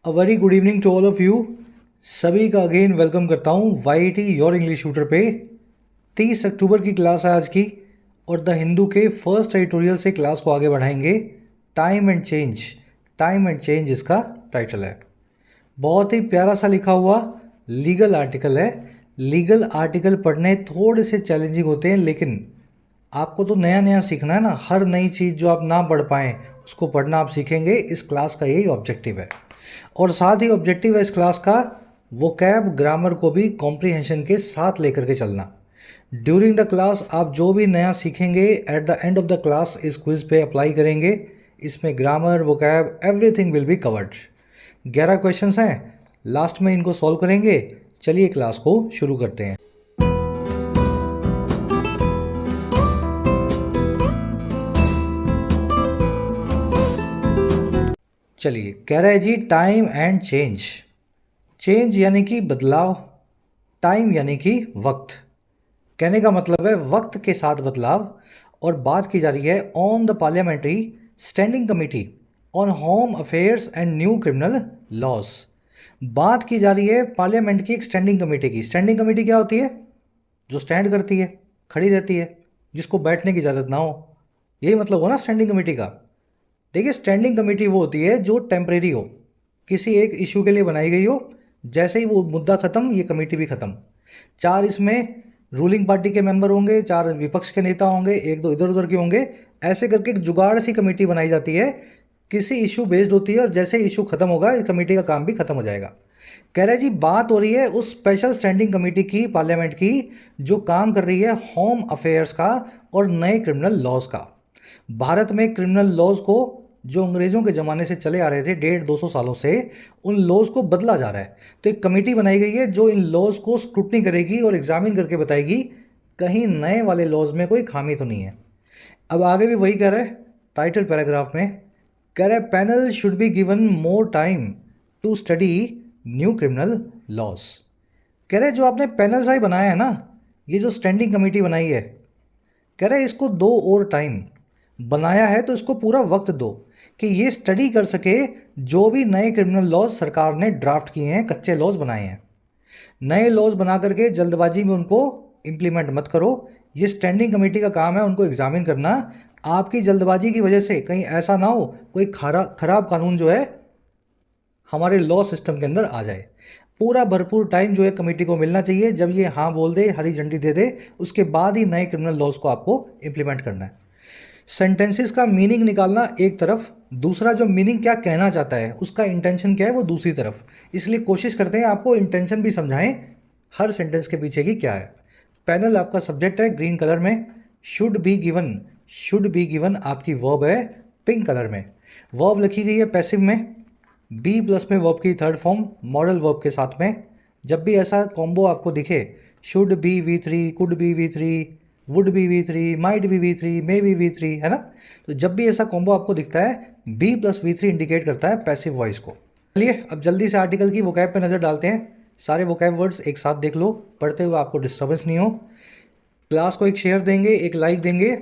A very good evening to all of you. सभी का again welcome करता हूँ YT योर इंग्लिश ट्यूटर पे। 30 अक्टूबर की क्लास है आज की और द हिंदू के फर्स्ट एडिटोरियल से क्लास को आगे बढ़ाएंगे। Time and change, time and change इसका टाइटल है। बहुत ही प्यारा सा लिखा हुआ लीगल आर्टिकल है। लीगल आर्टिकल पढ़ने थोड़े से चैलेंजिंग होते हैं, लेकिन आपको तो नया नया सीखना है ना। हर नई चीज़ जो आप ना पढ़ पाएँ उसको पढ़ना आप सीखेंगे। इस क्लास का यही ऑब्जेक्टिव है। और साथ ही ऑब्जेक्टिव है इस क्लास का वोकैब ग्रामर को भी कॉम्प्रीहेंशन के साथ लेकर के चलना। ड्यूरिंग द क्लास आप जो भी नया सीखेंगे at the end of the class इस क्विज पे अप्लाई करेंगे। इसमें grammar, vocab, everything will be covered. 11 questions हैं, लास्ट में इनको सॉल्व करेंगे। चलिए क्लास को शुरू करते हैं। चलिए, कह रहा है जी टाइम एंड चेंज। चेंज यानी कि बदलाव, टाइम यानी कि वक्त। कहने का मतलब है वक्त के साथ बदलाव। और बात की जा रही है on the parliamentary standing committee on home affairs and new criminal laws. बात की जा रही है पार्लियामेंट की एक स्टैंडिंग कमेटी की। स्टैंडिंग कमेटी क्या होती है? जो स्टैंड करती है, खड़ी रहती है, जिसको बैठने की इजाज़त ना हो। यही मतलब हो ना स्टैंडिंग कमेटी का। देखिए, स्टैंडिंग कमेटी वो होती है जो टेम्परेरी हो, किसी एक इशू के लिए बनाई गई हो। जैसे ही वो मुद्दा ख़त्म, ये कमेटी भी ख़त्म। 4 इसमें रूलिंग पार्टी के मेंबर होंगे, 4 विपक्ष के नेता होंगे, 1-2 इधर उधर के होंगे। ऐसे करके एक जुगाड़ सी कमेटी बनाई जाती है, किसी इशू बेस्ड होती है। और जैसे इशू ख़त्म होगा, इस कमेटी का काम भी ख़त्म हो जाएगा। कह रहे जी बात हो रही है उस स्पेशल स्टैंडिंग कमेटी की, पार्लियामेंट की, जो काम कर रही है होम अफेयर्स का और नए क्रिमिनल लॉज का। भारत में क्रिमिनल लॉज को, जो अंग्रेज़ों के ज़माने से चले आ रहे थे 150-200 सालों से, उन लॉज को बदला जा रहा है। तो एक कमेटी बनाई गई है जो इन लॉज को स्क्रूटनी करेगी और एग्जामिन करके बताएगी कहीं नए वाले लॉज में कोई खामी तो नहीं है। अब आगे भी वही कह रहा है टाइटल पैराग्राफ में। कह रहा है panel should be given more time to study new criminal laws. कह रहे जो आपने पैनल सा ही बनाया है ना, ये जो स्टैंडिंग कमेटी बनाई है, कह रहे इसको दो और टाइम। बनाया है तो इसको पूरा वक्त दो कि ये स्टडी कर सके जो भी नए क्रिमिनल लॉज सरकार ने ड्राफ्ट किए हैं, कच्चे लॉज बनाए हैं। नए लॉज बना करके जल्दबाजी में उनको इम्प्लीमेंट मत करो। ये स्टैंडिंग कमेटी का काम है उनको एग्जामिन करना। आपकी जल्दबाजी की वजह से कहीं ऐसा ना हो कोई खराब कानून जो है हमारे लॉ सिस्टम के अंदर आ जाए। पूरा भरपूर टाइम जो है कमेटी को मिलना चाहिए। जब ये हाँ बोल दे, हरी झंडी दे दे, उसके बाद ही नए क्रिमिनल लॉज को आपको इम्प्लीमेंट करना है। सेंटेंसेस का मीनिंग निकालना एक तरफ, दूसरा जो मीनिंग क्या कहना चाहता है, उसका इंटेंशन क्या है, वो दूसरी तरफ। इसलिए कोशिश करते हैं आपको इंटेंशन भी समझाएं हर सेंटेंस के पीछे की क्या है। पैनल आपका सब्जेक्ट है ग्रीन कलर में। Should be given, should be given आपकी वर्ब है पिंक कलर में। वर्ब लिखी गई है पैसिव में, बी प्लस में वर्ब की थर्ड फॉर्म मॉडल वर्ब के साथ में। जब भी ऐसा कॉम्बो आपको दिखे, should be V3, could be V3, would be V3, might be V3, may be V3, है ना। तो जब भी ऐसा कॉम्बो आपको दिखता है, बी प्लस V3 इंडिकेट करता है पैसिव वॉइस को। चलिए अब जल्दी से आर्टिकल की वोकैब पे नज़र डालते हैं। सारे वोकैब वर्ड्स एक साथ देख लो, पढ़ते हुए आपको डिस्टर्बेंस नहीं हो। क्लास को एक शेयर देंगे, एक लाइक देंगे,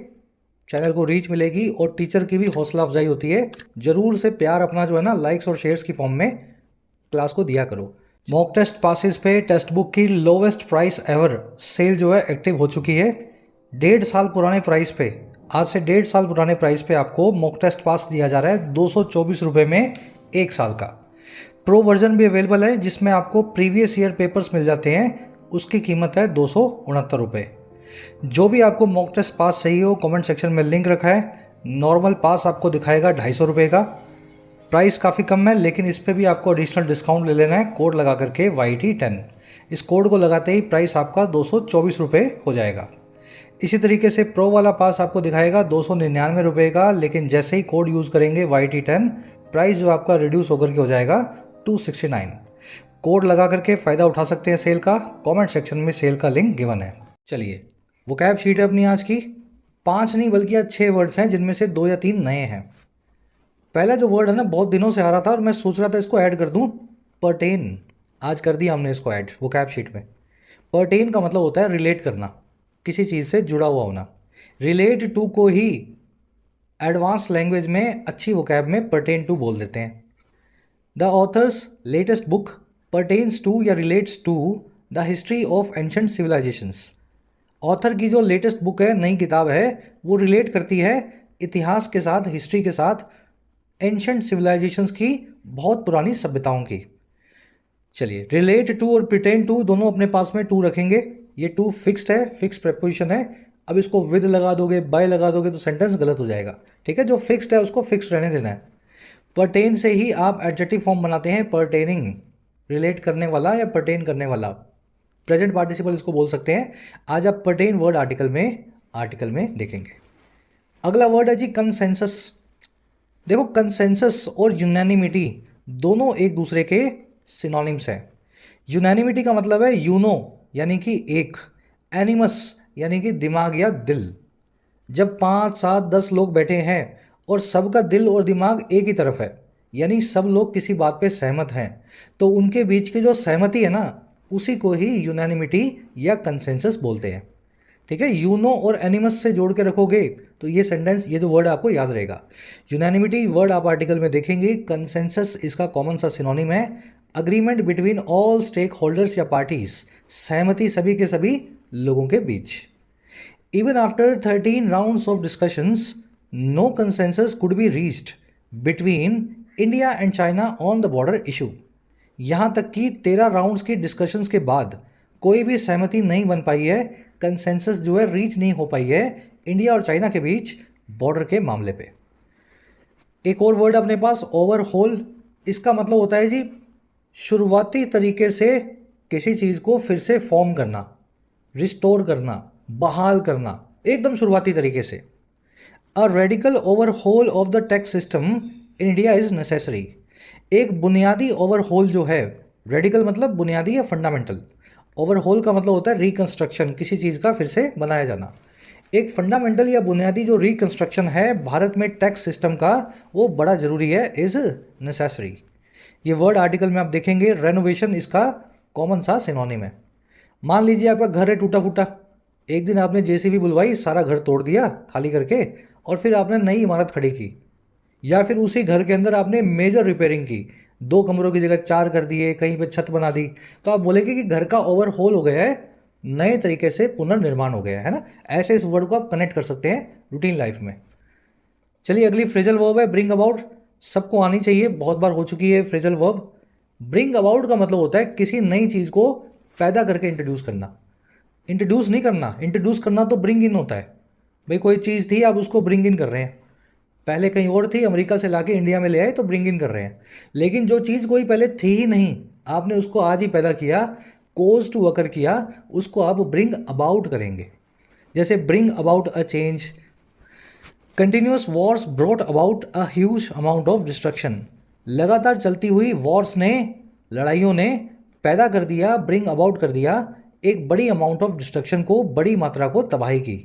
चैनल को रीच मिलेगी। और टीचर की भी हौसला अफजाई होती है। ज़रूर से प्यार अपना जो है ना लाइक्स और शेयर्स की फॉर्म में क्लास को दिया करो। मॉक टेस्ट पासिस पे टेक्स्ट बुक की लोवेस्ट प्राइस एवर सेल जो है एक्टिव हो चुकी है। 1.5 साल पुराने प्राइस पे, आज से 1.5 साल पुराने प्राइस पे आपको मॉक टेस्ट पास दिया जा रहा है 224 रुपये में 1 साल का। प्रो वर्जन भी अवेलेबल है जिसमें आपको प्रीवियस ईयर पेपर्स मिल जाते हैं। उसकी कीमत है 269 रुपये। जो भी आपको मॉक टेस्ट पास चाहिए हो, कमेंट सेक्शन में लिंक रखा है। नॉर्मल पास आपको दिखाएगा 250 रुपये का। प्राइस काफ़ी कम है, लेकिन इस पर भी आपको एडिशनल डिस्काउंट ले लेना है कोड लगा करके YT10। इस कोड को लगाते ही प्राइस आपका 224 रुपये हो जाएगा। इसी तरीके से प्रो वाला पास आपको दिखाएगा 299 रुपये का, लेकिन जैसे ही कोड यूज़ करेंगे YT10, प्राइस जो आपका रिड्यूस होकर के हो जाएगा 269। कोड लगा करके फ़ायदा उठा सकते हैं सेल का। कमेंट सेक्शन में सेल का लिंक गिवन है। चलिए वोकैब शीट है अपनी आज की। 5 नहीं बल्कि आज 6 वर्ड्स हैं, जिनमें से 2 या 3 नए हैं। पहला जो वर्ड है ना, बहुत दिनों से आ रहा था और मैं सोच रहा था इसको ऐड कर दूं, पर्टेन। आज कर दिया हमने इसको ऐड वोकैब शीट में। पर्टेन का मतलब होता है रिलेट करना, किसी चीज़ से जुड़ा हुआ होना। रिलेट टू को ही एडवांस लैंग्वेज में अच्छी वोकैब में पर्टेन टू बोल देते हैं। The author's latest book pertains to या relates to the history of ancient civilisations. Author की जो लेटेस्ट बुक है, नई किताब है, वो रिलेट करती है इतिहास के साथ, हिस्ट्री के साथ, एंशंट सिविलाइजेशंस की, बहुत पुरानी सभ्यताओं की। चलिए, रिलेट टू और प्रिटेंड टू दोनों अपने पास में टू रखेंगे। ये टू फिक्स्ड है, फिक्स प्रेपोजिशन है। अब इसको विद लगा दोगे, बाय लगा दोगे तो सेंटेंस गलत हो जाएगा। ठीक है, जो फिक्स्ड है उसको फिक्स रहने देना है। परटेन से ही आप एडजेक्टिव फॉर्म बनाते हैं, परटेनिंग, रिलेट करने वाला या परटेन करने वाला। प्रेजेंट पार्टिसिपल इसको बोल सकते हैं। आज आप परटेन वर्ड आर्टिकल में देखेंगे। अगला वर्ड है जी कंसेंसस। देखो, कंसेंसस और यूनानिमिटी दोनों एक दूसरे के सिनोनिम्स हैं। यूनानिमिटी का मतलब है यूनो यानी कि एक, एनिमस यानी कि दिमाग या दिल। जब 5, 7, 10 लोग बैठे हैं और सबका दिल और दिमाग एक ही तरफ है, यानी सब लोग किसी बात पे सहमत हैं, तो उनके बीच की जो सहमति है ना, उसी को ही यूनानिमिटी या कंसेंसस बोलते हैं। ठीक है, यूनो और एनिमस से जोड़ के रखोगे तो ये सेंटेंस, ये जो वर्ड आपको याद रहेगा। यूनानिमिटी वर्ड आप आर्टिकल में देखेंगे। कंसेंसस इसका कॉमन सा सिनोनिम है, agreement between all stakeholders या पार्टीज, सहमति सभी के सभी लोगों के बीच। Even after 13 rounds of discussions, no consensus could be reached between India and China on the border issue. यहाँ तक कि 13 राउंड्स की डिस्कशंस के बाद कोई भी सहमति नहीं बन पाई है, कंसेंसस जो है रीच नहीं हो पाई है इंडिया और चाइना के बीच बॉर्डर के मामले पे। एक और वर्ड अपने पास, ओवरहोल। इसका मतलब होता है जी शुरुआती तरीके से किसी चीज़ को फिर से फॉर्म करना, रिस्टोर करना, बहाल करना, एकदम शुरुआती तरीके से। A radical overhaul of the tax system in India is necessary. एक बुनियादी ओवरहोल जो है, रेडिकल मतलब बुनियादी या फंडामेंटल, ओवरहोल का मतलब होता है रिकंस्ट्रक्शन, किसी चीज़ का फिर से बनाया जाना। एक फंडामेंटल या बुनियादी जो रिकंस्ट्रक्शन है भारत में टैक्स सिस्टम का, वो बड़ा ज़रूरी है, इज़ नेसेसरी। ये वर्ड आर्टिकल में आप देखेंगे। रेनोवेशन इसका कॉमन सा सिनोनिम है। मान लीजिए आपका घर है टूटा फूटा, एक दिन आपने जेसीबी बुलवाई, सारा घर तोड़ दिया खाली करके, और फिर आपने नई इमारत खड़ी की। या फिर उसी घर के अंदर आपने मेजर रिपेयरिंग की, 2 कमरों की जगह 4 कर दिए, कहीं पे छत बना दी, तो आप बोलेंगे कि घर का ओवरहोल हो गया है, नए तरीके से पुनर्निर्माण हो गया है ना। ऐसे इस वर्ड को आप कनेक्ट कर सकते हैं रूटीन लाइफ में। चलिए, अगली फ्रेजल वर्ब है ब्रिंग अबाउट। सबको आनी चाहिए, बहुत बार हो चुकी है फ्रेजल वर्ब। ब्रिंग अबाउट का मतलब होता है किसी नई चीज़ को पैदा करके इंट्रोड्यूस करना। इंट्रोड्यूस नहीं करना, इंट्रोड्यूस करना तो ब्रिंग इन होता है। भाई कोई चीज़ थी, आप उसको ब्रिंग इन कर रहे हैं। पहले कहीं और थी, अमेरिका से लाके इंडिया में ले आए तो ब्रिंग इन कर रहे हैं। लेकिन जो चीज़ कोई पहले थी ही नहीं, आपने उसको आज ही पैदा किया, कोज टू अकर किया, उसको आप ब्रिंग अबाउट करेंगे। जैसे bring about a change. Continuous Wars brought about a huge amount of destruction. लगातार चलती हुई वॉर्स ने, लड़ाइयों ने पैदा कर दिया, ब्रिंग अबाउट कर दिया एक बड़ी अमाउंट ऑफ डिस्ट्रक्शन को, बड़ी मात्रा को तबाही की।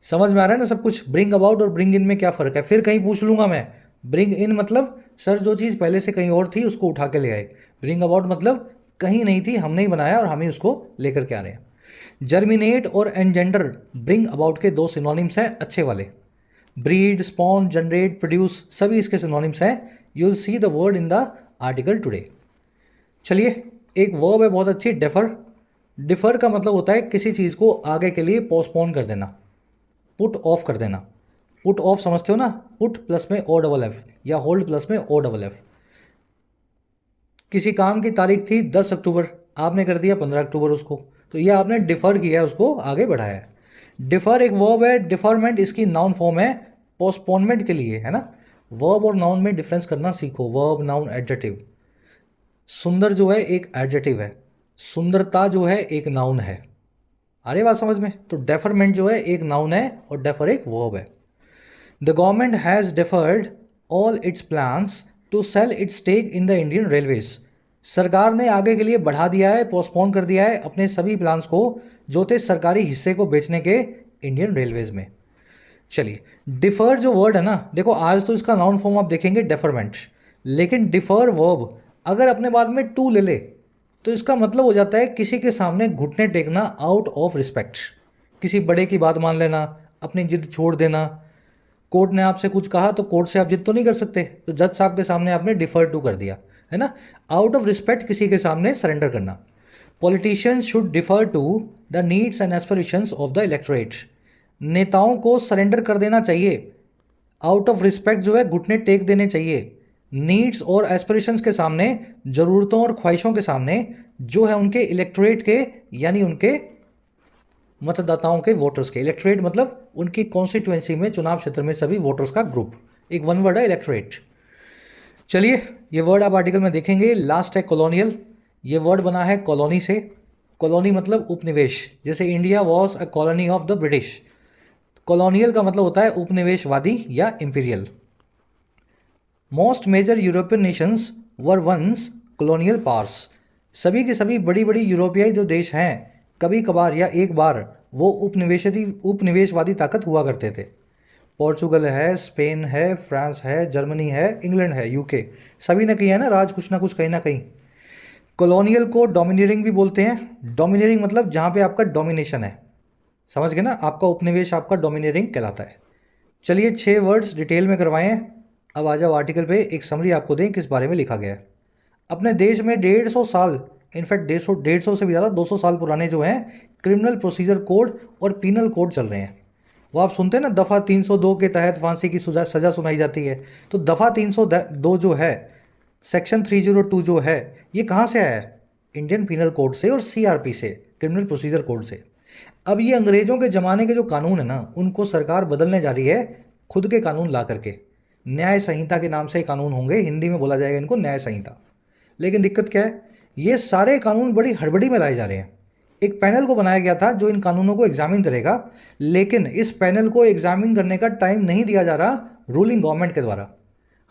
समझ में आ रहा है ना सब कुछ? ब्रिंग अबाउट और ब्रिंग इन में क्या फ़र्क है? फिर कहीं पूछ लूँगा मैं, ब्रिंग इन मतलब सर जो चीज़ पहले से कहीं और थी उसको उठा के ले आए। ब्रिंग अबाउट मतलब कहीं नहीं थी, हमने ही बनाया और हम ही उसको लेकर के आ रहे हैं। जर्मिनेट और एनजेंडर ब्रिंग अबाउट के 2 सिनोनिम्स हैं अच्छे वाले। ब्रीड, स्पॉन, जनरेट, प्रोड्यूस, सभी इसके सिनोनिम्स हैं। You will see the word in the article today. चलिए, एक वर्ब है बहुत अच्छी, डेफर। डिफर का मतलब होता है किसी चीज़ को आगे के लिए पोस्टपोन कर देना, पुट ऑफ कर देना। पुट ऑफ समझते हो ना, पुट प्लस में ओ डबल एफ या होल्ड प्लस में ओ डबल एफ। किसी काम की तारीख थी 10 अक्टूबर, आपने कर दिया 15 अक्टूबर उसको, तो ये आपने डिफ़र किया है, उसको आगे बढ़ाया है। डिफ़र एक वर्ब है। डिफ़रमेंट इसकी नाउन फॉर्म है, पोस्टपोनमेंट के लिए, है ना। वर्ब और नाउन में डिफरेंस करना सीखो, वर्ब, नाउन, एडजेक्टिव। सुंदर जो है एक एडजेक्टिव है, सुंदरता जो है एक नाउन है। आ रही बात समझ में? तो डेफरमेंट जो है एक नाउन है और डेफर एक वर्ब है। The government has deferred all its plans to sell its stake in the Indian Railways. सरकार ने आगे के लिए बढ़ा दिया है, पोस्टपोन कर दिया है अपने सभी प्लान्स को जो थे सरकारी हिस्से को बेचने के इंडियन रेलवेज में। चलिए, डिफर जो वर्ड है ना, देखो आज तो इसका नाउन फॉर्म आप देखेंगे डेफरमेंट, लेकिन डिफर वर्ब अगर अपने बाद में टू ले ले तो इसका मतलब हो जाता है किसी के सामने घुटने टेकना आउट ऑफ रिस्पेक्ट। किसी बड़े की बात मान लेना, अपनी जिद छोड़ देना, कोर्ट ने आपसे कुछ कहा तो कोर्ट से आप जिद तो नहीं कर सकते, तो जज साहब के सामने आपने डिफर टू कर दिया, है ना। आउट ऑफ रिस्पेक्ट किसी के सामने सरेंडर करना। Politicians should defer to the needs and aspirations of the electorate. नेताओं को सरेंडर कर देना चाहिए, आउट ऑफ रिस्पेक्ट जो है घुटने टेक देने चाहिए नीड्स और एस्पिरेशंस के सामने, ज़रूरतों और ख्वाहिशों के सामने जो है उनके इलेक्टोरेट के, यानी उनके मतदाताओं के, वोटर्स के। इलेक्टोरेट मतलब उनकी कॉन्स्टिट्यूएंसी में, चुनाव क्षेत्र में सभी वोटर्स का ग्रुप, एक वन वर्ड है इलेक्टोरेट। चलिए ये वर्ड आप आर्टिकल में देखेंगे। लास्ट है कॉलोनियल, ये वर्ड बना है कॉलोनी से। कॉलोनी मतलब उपनिवेश, जैसे India was a colony of the British. Colonial का मतलब होता है उपनिवेशवादी या imperial. Most major European nations were once colonial powers. सभी के सभी बड़ी बड़ी यूरोपियाई जो देश हैं कभी कभार या एक बार वो उपनिवेशवादी ताकत हुआ करते थे। पोर्चुगल है, स्पेन है, फ्रांस है, जर्मनी है, इंग्लैंड है, यूके, सभी ने किया है ना राज, कुछ ना कुछ कहीं ना कहीं। कॉलोनियल को डोमिनियरिंग भी बोलते हैं। डोमिनियरिंग मतलब जहाँ पे आपका डोमिनेशन है, समझ गए ना, आपका उपनिवेश आपका डोमिनियरिंग कहलाता है। चलिए 6 वर्ड्स डिटेल में करवाएं। अब आ जाओ आर्टिकल पे, एक समरी आपको दें किस बारे में लिखा गया है। अपने देश में 150 साल, इनफैक्ट 150 से भी ज़्यादा 200 साल पुराने जो हैं क्रिमिनल प्रोसीजर कोड और पीनल कोड चल रहे हैं। वो आप सुनते हैं ना, दफ़ा 302 के तहत फांसी की सज़ा सुनाई जाती है। तो दफ़ा 302 जो है, सेक्शन 302 जो है, ये कहाँ से आया है? इंडियन पीनल कोड से और सीआरपी से, क्रिमिनल प्रोसीजर कोड से। अब ये अंग्रेज़ों के ज़माने के जो कानून है ना, उनको सरकार बदलने जा रही है खुद के कानून ला करके। न्याय संहिता के नाम से कानून होंगे, हिंदी में बोला जाएगा इनको न्याय संहिता। लेकिन दिक्कत क्या है, ये सारे कानून बड़ी हड़बड़ी में लाए जा रहे हैं। एक पैनल को बनाया गया था जो इन कानूनों को एग्जामिन करेगा, लेकिन इस पैनल को एग्जामिन करने का टाइम नहीं दिया जा रहा रूलिंग गवर्नमेंट के द्वारा।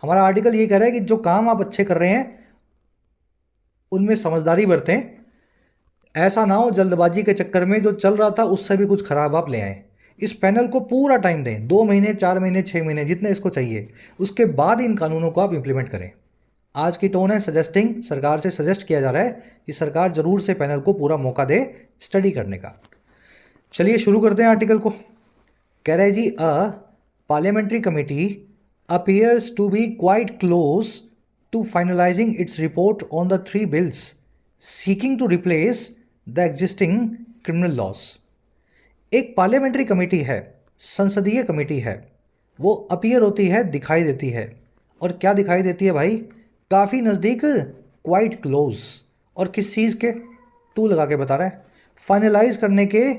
हमारा आर्टिकल ये कह रहा है कि जो काम आप अच्छे कर रहे हैं उनमें समझदारी बरतें, ऐसा ना हो जल्दबाजी के चक्कर में जो चल रहा था उससे भी कुछ खराब आप ले आए। इस पैनल को पूरा टाइम दें, 2 महीने, 4 महीने, 6 महीने, जितने इसको चाहिए, उसके बाद इन कानूनों को आप इंप्लीमेंट करें। आज की टोन है सजेस्टिंग, सरकार से सजेस्ट किया जा रहा है कि सरकार जरूर से पैनल को पूरा मौका दे स्टडी करने का। चलिए शुरू करते हैं आर्टिकल को। कह रहे जी, a parliamentary committee appears to be quite close to finalizing its report on the 3 bills seeking to replace the existing criminal laws। एक पार्लियामेंट्री कमेटी है, संसदीय कमेटी है, वो अपीयर होती है, दिखाई देती है। और क्या दिखाई देती है भाई? काफ़ी नज़दीक, क्वाइट क्लोज। और किस चीज़ के? टू लगा के बता रहा है, फाइनलाइज करने के,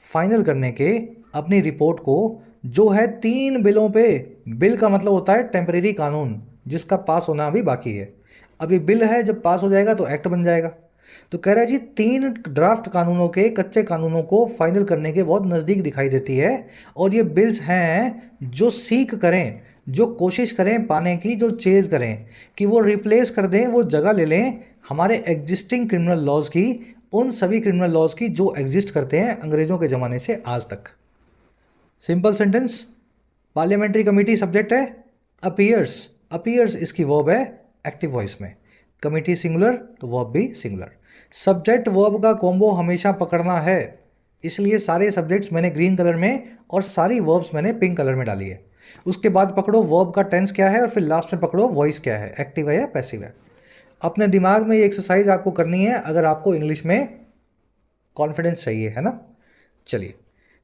फाइनल करने के अपनी रिपोर्ट को, जो है 3 बिलों पे। बिल का मतलब होता है टेम्परेरी कानून जिसका पास होना अभी बाकी है। अभी बिल है, जब पास हो जाएगा तो एक्ट बन जाएगा। तो कह रहा है जी 3 ड्राफ्ट कानूनों के, कच्चे कानूनों को फाइनल करने के बहुत नज़दीक दिखाई देती है। और ये बिल्स हैं जो सीख करें, जो कोशिश करें पाने की, जो चेज़ करें कि वो रिप्लेस कर दें, वो जगह ले लें हमारे एग्जिस्टिंग क्रिमिनल लॉज की, उन सभी क्रिमिनल लॉज की जो एग्जिस्ट करते हैं अंग्रेज़ों के ज़माने से आज तक। Simple sentence, parliamentary committee subject है, अपीयर्स, अपीयर्स इसकी वर्ब है एक्टिव वॉइस में, कमेटी सिंगुलर तो वर्ब भी सिंगुलर। सब्जेक्ट वर्ब का कॉम्बो हमेशा पकड़ना है, इसलिए सारे सब्जेक्ट्स मैंने ग्रीन कलर में और सारी वर्ब्स मैंने पिंक कलर में डाली है। उसके बाद पकड़ो वर्ब का टेंस क्या है और फिर लास्ट में पकड़ो वॉइस क्या है, एक्टिव है या पैसिव है। अपने दिमाग में ये एक्सरसाइज आपको करनी है अगर आपको इंग्लिश में कॉन्फिडेंस चाहिए, है ना। चलिए,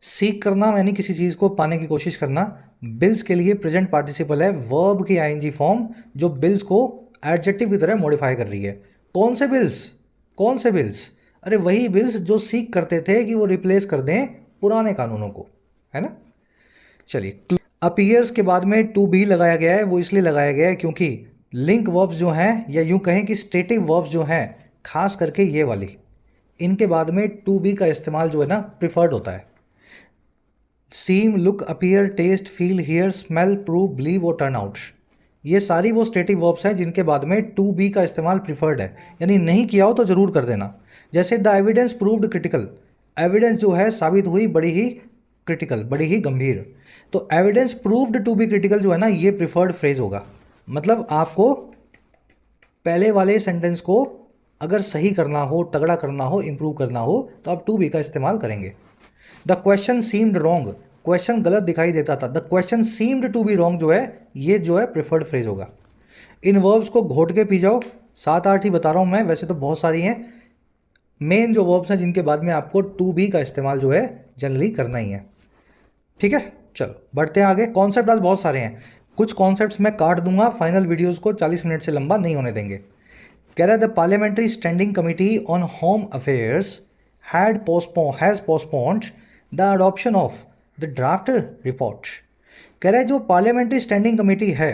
सीख करना यानी किसी चीज़ को पाने की कोशिश करना। बिल्स के लिए प्रेजेंट पार्टिसिपल है, वर्ब की आईएनजी फॉर्म जो बिल्स को एडजेक्टिव की तरह मॉडिफाई कर रही है। कौन से बिल्स? कौन से बिल्स? अरे वही बिल्स जो सीख करते थे कि वो रिप्लेस कर दें पुराने कानूनों को, है ना। चलिए, अपीयर्स के बाद में टू बी लगाया गया है, वो इसलिए लगाया गया है क्योंकि लिंक वर्ब्स जो हैं, या यूँ कहें कि स्टेटिव वर्ब्स जो हैं, खास करके ये वाली, इनके बाद में टू बी का इस्तेमाल जो है ना प्रिफर्ड होता है। Seem, look, appear, taste, feel, hear, smell, prove, believe और टर्न आउट, ये सारी वो स्टेटिव वर्ब्स हैं जिनके बाद में टू बी का इस्तेमाल प्रिफर्ड है, यानी नहीं किया हो तो ज़रूर कर देना। जैसे the evidence proved critical, evidence जो है साबित हुई बड़ी ही क्रिटिकल, बड़ी ही गंभीर। तो evidence proved to be critical जो है ना, ये प्रिफर्ड फ्रेज होगा। मतलब आपको पहले वाले सेंटेंस को अगर सही करना हो, तगड़ा करना हो, इंप्रूव करना हो, तो आप टू बी का इस्तेमाल करेंगे। The question seemed wrong, question गलत दिखाई देता था, the question seemed to be wrong जो है ये जो है प्रेफर्ड फ्रेज होगा। इन वर्ब्स को घोट के पी जाओ, 7-8 ही बता रहा हूँ मैं, वैसे तो बहुत सारी हैं। मेन जो वर्ब्स हैं जिनके बाद में आपको टू बी का इस्तेमाल जो है जनरली करना ही है। ठीक है, चलो बढ़ते हैं आगे। कॉन्सेप्ट आज बहुत सारे हैं, कुछ कॉन्सेप्ट्स मैं काट दूंगा, फाइनल वीडियोस को 40 मिनट से लंबा नहीं होने देंगे। कह रहा है the parliamentary standing committee on home affairs has postponed the adoption of the draft report. कह रहा है जो पार्लियामेंट्री स्टैंडिंग कमेटी है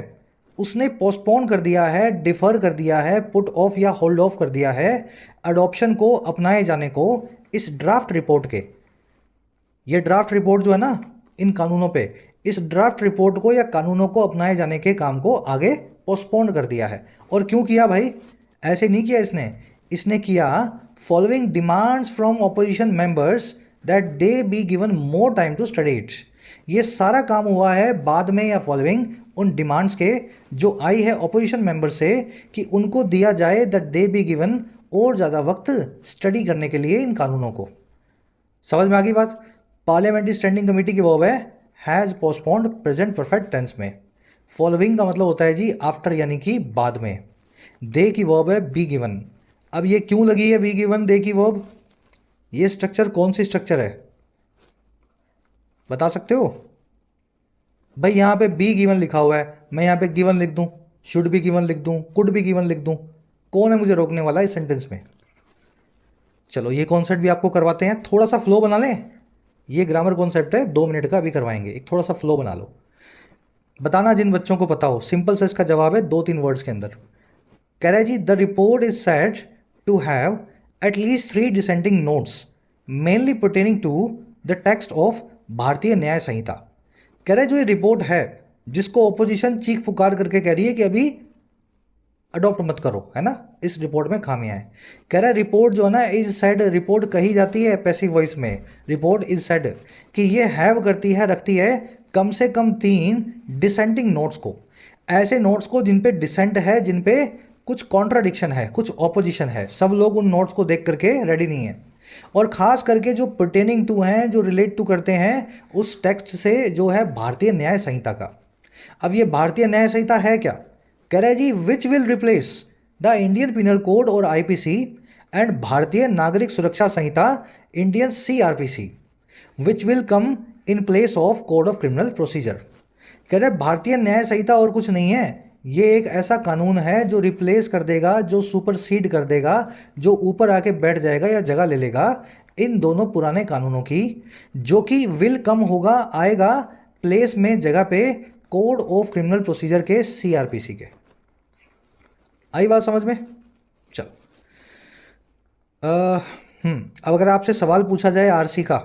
उसने पोस्टपोन कर दिया है, डिफर कर दिया है, पुट ऑफ या होल्ड ऑफ कर दिया है अडॉप्शन को, अपनाए जाने को इस ड्राफ्ट रिपोर्ट के। ये ड्राफ्ट रिपोर्ट जो है ना इन कानूनों पे, इस ड्राफ्ट रिपोर्ट को या कानूनों को अपनाए जाने के काम को आगे पोस्टपोन कर दिया है। और क्यों किया भाई, ऐसे नहीं किया इसने किया following demands from opposition members that they be given more time to study it. ये सारा काम हुआ है बाद में या फॉलोइंग उन डिमांड्स के जो आई है ऑपोजिशन मेंबर से कि उनको दिया जाए दैट दे बी गिवन और ज़्यादा वक्त स्टडी करने के लिए इन कानूनों को। समझ में आ गई बात। पार्लियामेंट्री स्टैंडिंग कमेटी की वर्ब है has postponed present perfect tense में। फॉलोइंग का मतलब होता है जी आफ्टर यानी कि बाद में। दे की वर्ब है बी गिवन। अब ये क्यों लगी है बी गिवन दे की वर्ब, ये स्ट्रक्चर कौन सी स्ट्रक्चर है बता सकते हो भाई। यहाँ पे बी गिवन लिखा हुआ है, मैं यहाँ पे गिवन लिख दूँ, शुड बी गिवन लिख दूँ, कुड बी गिवन लिख दूँ, कौन है मुझे रोकने वाला इस सेंटेंस में। चलो ये कॉन्सेप्ट भी आपको करवाते हैं, थोड़ा सा फ्लो बना लें। ये ग्रामर कॉन्सेप्ट है 2 मिनट का, अभी करवाएंगे। एक थोड़ा सा फ्लो बना लो, बताना जिन बच्चों को पता हो। सिंपल सा इसका जवाब है 2-3 वर्ड्स के अंदर। कह रहा है जी the report is said to have at least 3 dissenting notes mainly pertaining to the text of Bharatiya Nyaya संहिता। कह रहा है जो ये रिपोर्ट है जिसको ऑपोजिशन चीख पुकार करके कह रही है कि अभी अडॉप्ट मत करो, है ना, इस रिपोर्ट में खामियां हैं। कह रहा है रिपोर्ट जो है ना इज सेड, रिपोर्ट कही जाती है पैसिव वॉइस में, रिपोर्ट इज सेड कि ये हैव करती है रखती है कम से कम 3 डिसेंटिंग नोट्स को, ऐसे नोट्स को जिन पे डिसेंट है, जिन पे कुछ कॉन्ट्राडिक्शन है, कुछ ऑपोजिशन है। सब लोग उन नोट्स को देख करके रेडी नहीं है। और ख़ास करके जो पर्टेनिंग टू हैं, जो रिलेट टू करते हैं उस टेक्स्ट से जो है भारतीय न्याय संहिता का। अब ये भारतीय न्याय संहिता है क्या, कह रहा है जी which will replace the Indian penal code और IPC and Bharatiya Nagarik Suraksha Sanhita Indian CrPC which will come in place of code of criminal procedure. कह रहे भारतीय न्याय संहिता और कुछ नहीं है, ये एक ऐसा कानून है जो रिप्लेस कर देगा, जो सुपरसीड कर देगा, जो ऊपर आके बैठ जाएगा या जगह ले लेगा इन दोनों पुराने कानूनों की, जो कि विल कम होगा, आएगा प्लेस में, जगह पे कोड ऑफ क्रिमिनल प्रोसीजर के सीआरपीसी के। आई बात समझ में। चलो अब अगर आपसे सवाल पूछा जाए आरसी का,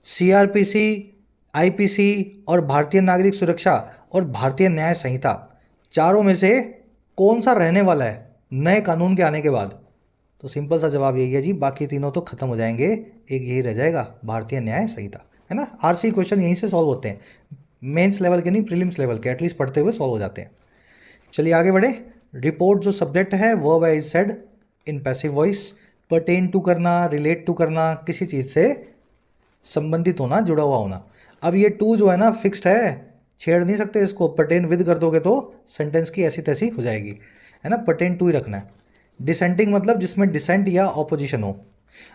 सीआरपीसी, आईपीसी और भारतीय नागरिक सुरक्षा और भारतीय न्याय संहिता चारों में से कौन सा रहने वाला है नए कानून के आने के बाद, तो सिंपल सा जवाब यही है जी बाकी तीनों तो खत्म हो जाएंगे, एक यही रह जाएगा भारतीय न्याय संहिता, है ना। आरसी क्वेश्चन यहीं से सॉल्व होते हैं, मेंस लेवल के नहीं, प्रीलिम्स लेवल के एटलीस्ट पढ़ते हुए सॉल्व हो जाते हैं। चलिए आगे बढ़े। रिपोर्ट जो सब्जेक्ट है वर्ब है is said in passive voice, pertain to करना, रिलेट टू करना, किसी चीज़ से संबंधित होना, जुड़ा हुआ होना। अब ये टू जो है ना फिक्स्ड है, छेड़ नहीं सकते इसको, पर्टेन विद कर दोगे तो सेंटेंस की ऐसी तैसी हो जाएगी, है ना, पर्टेन टू ही रखना है। डिसेंटिंग मतलब जिसमें डिसेंट या ऑपोजिशन हो।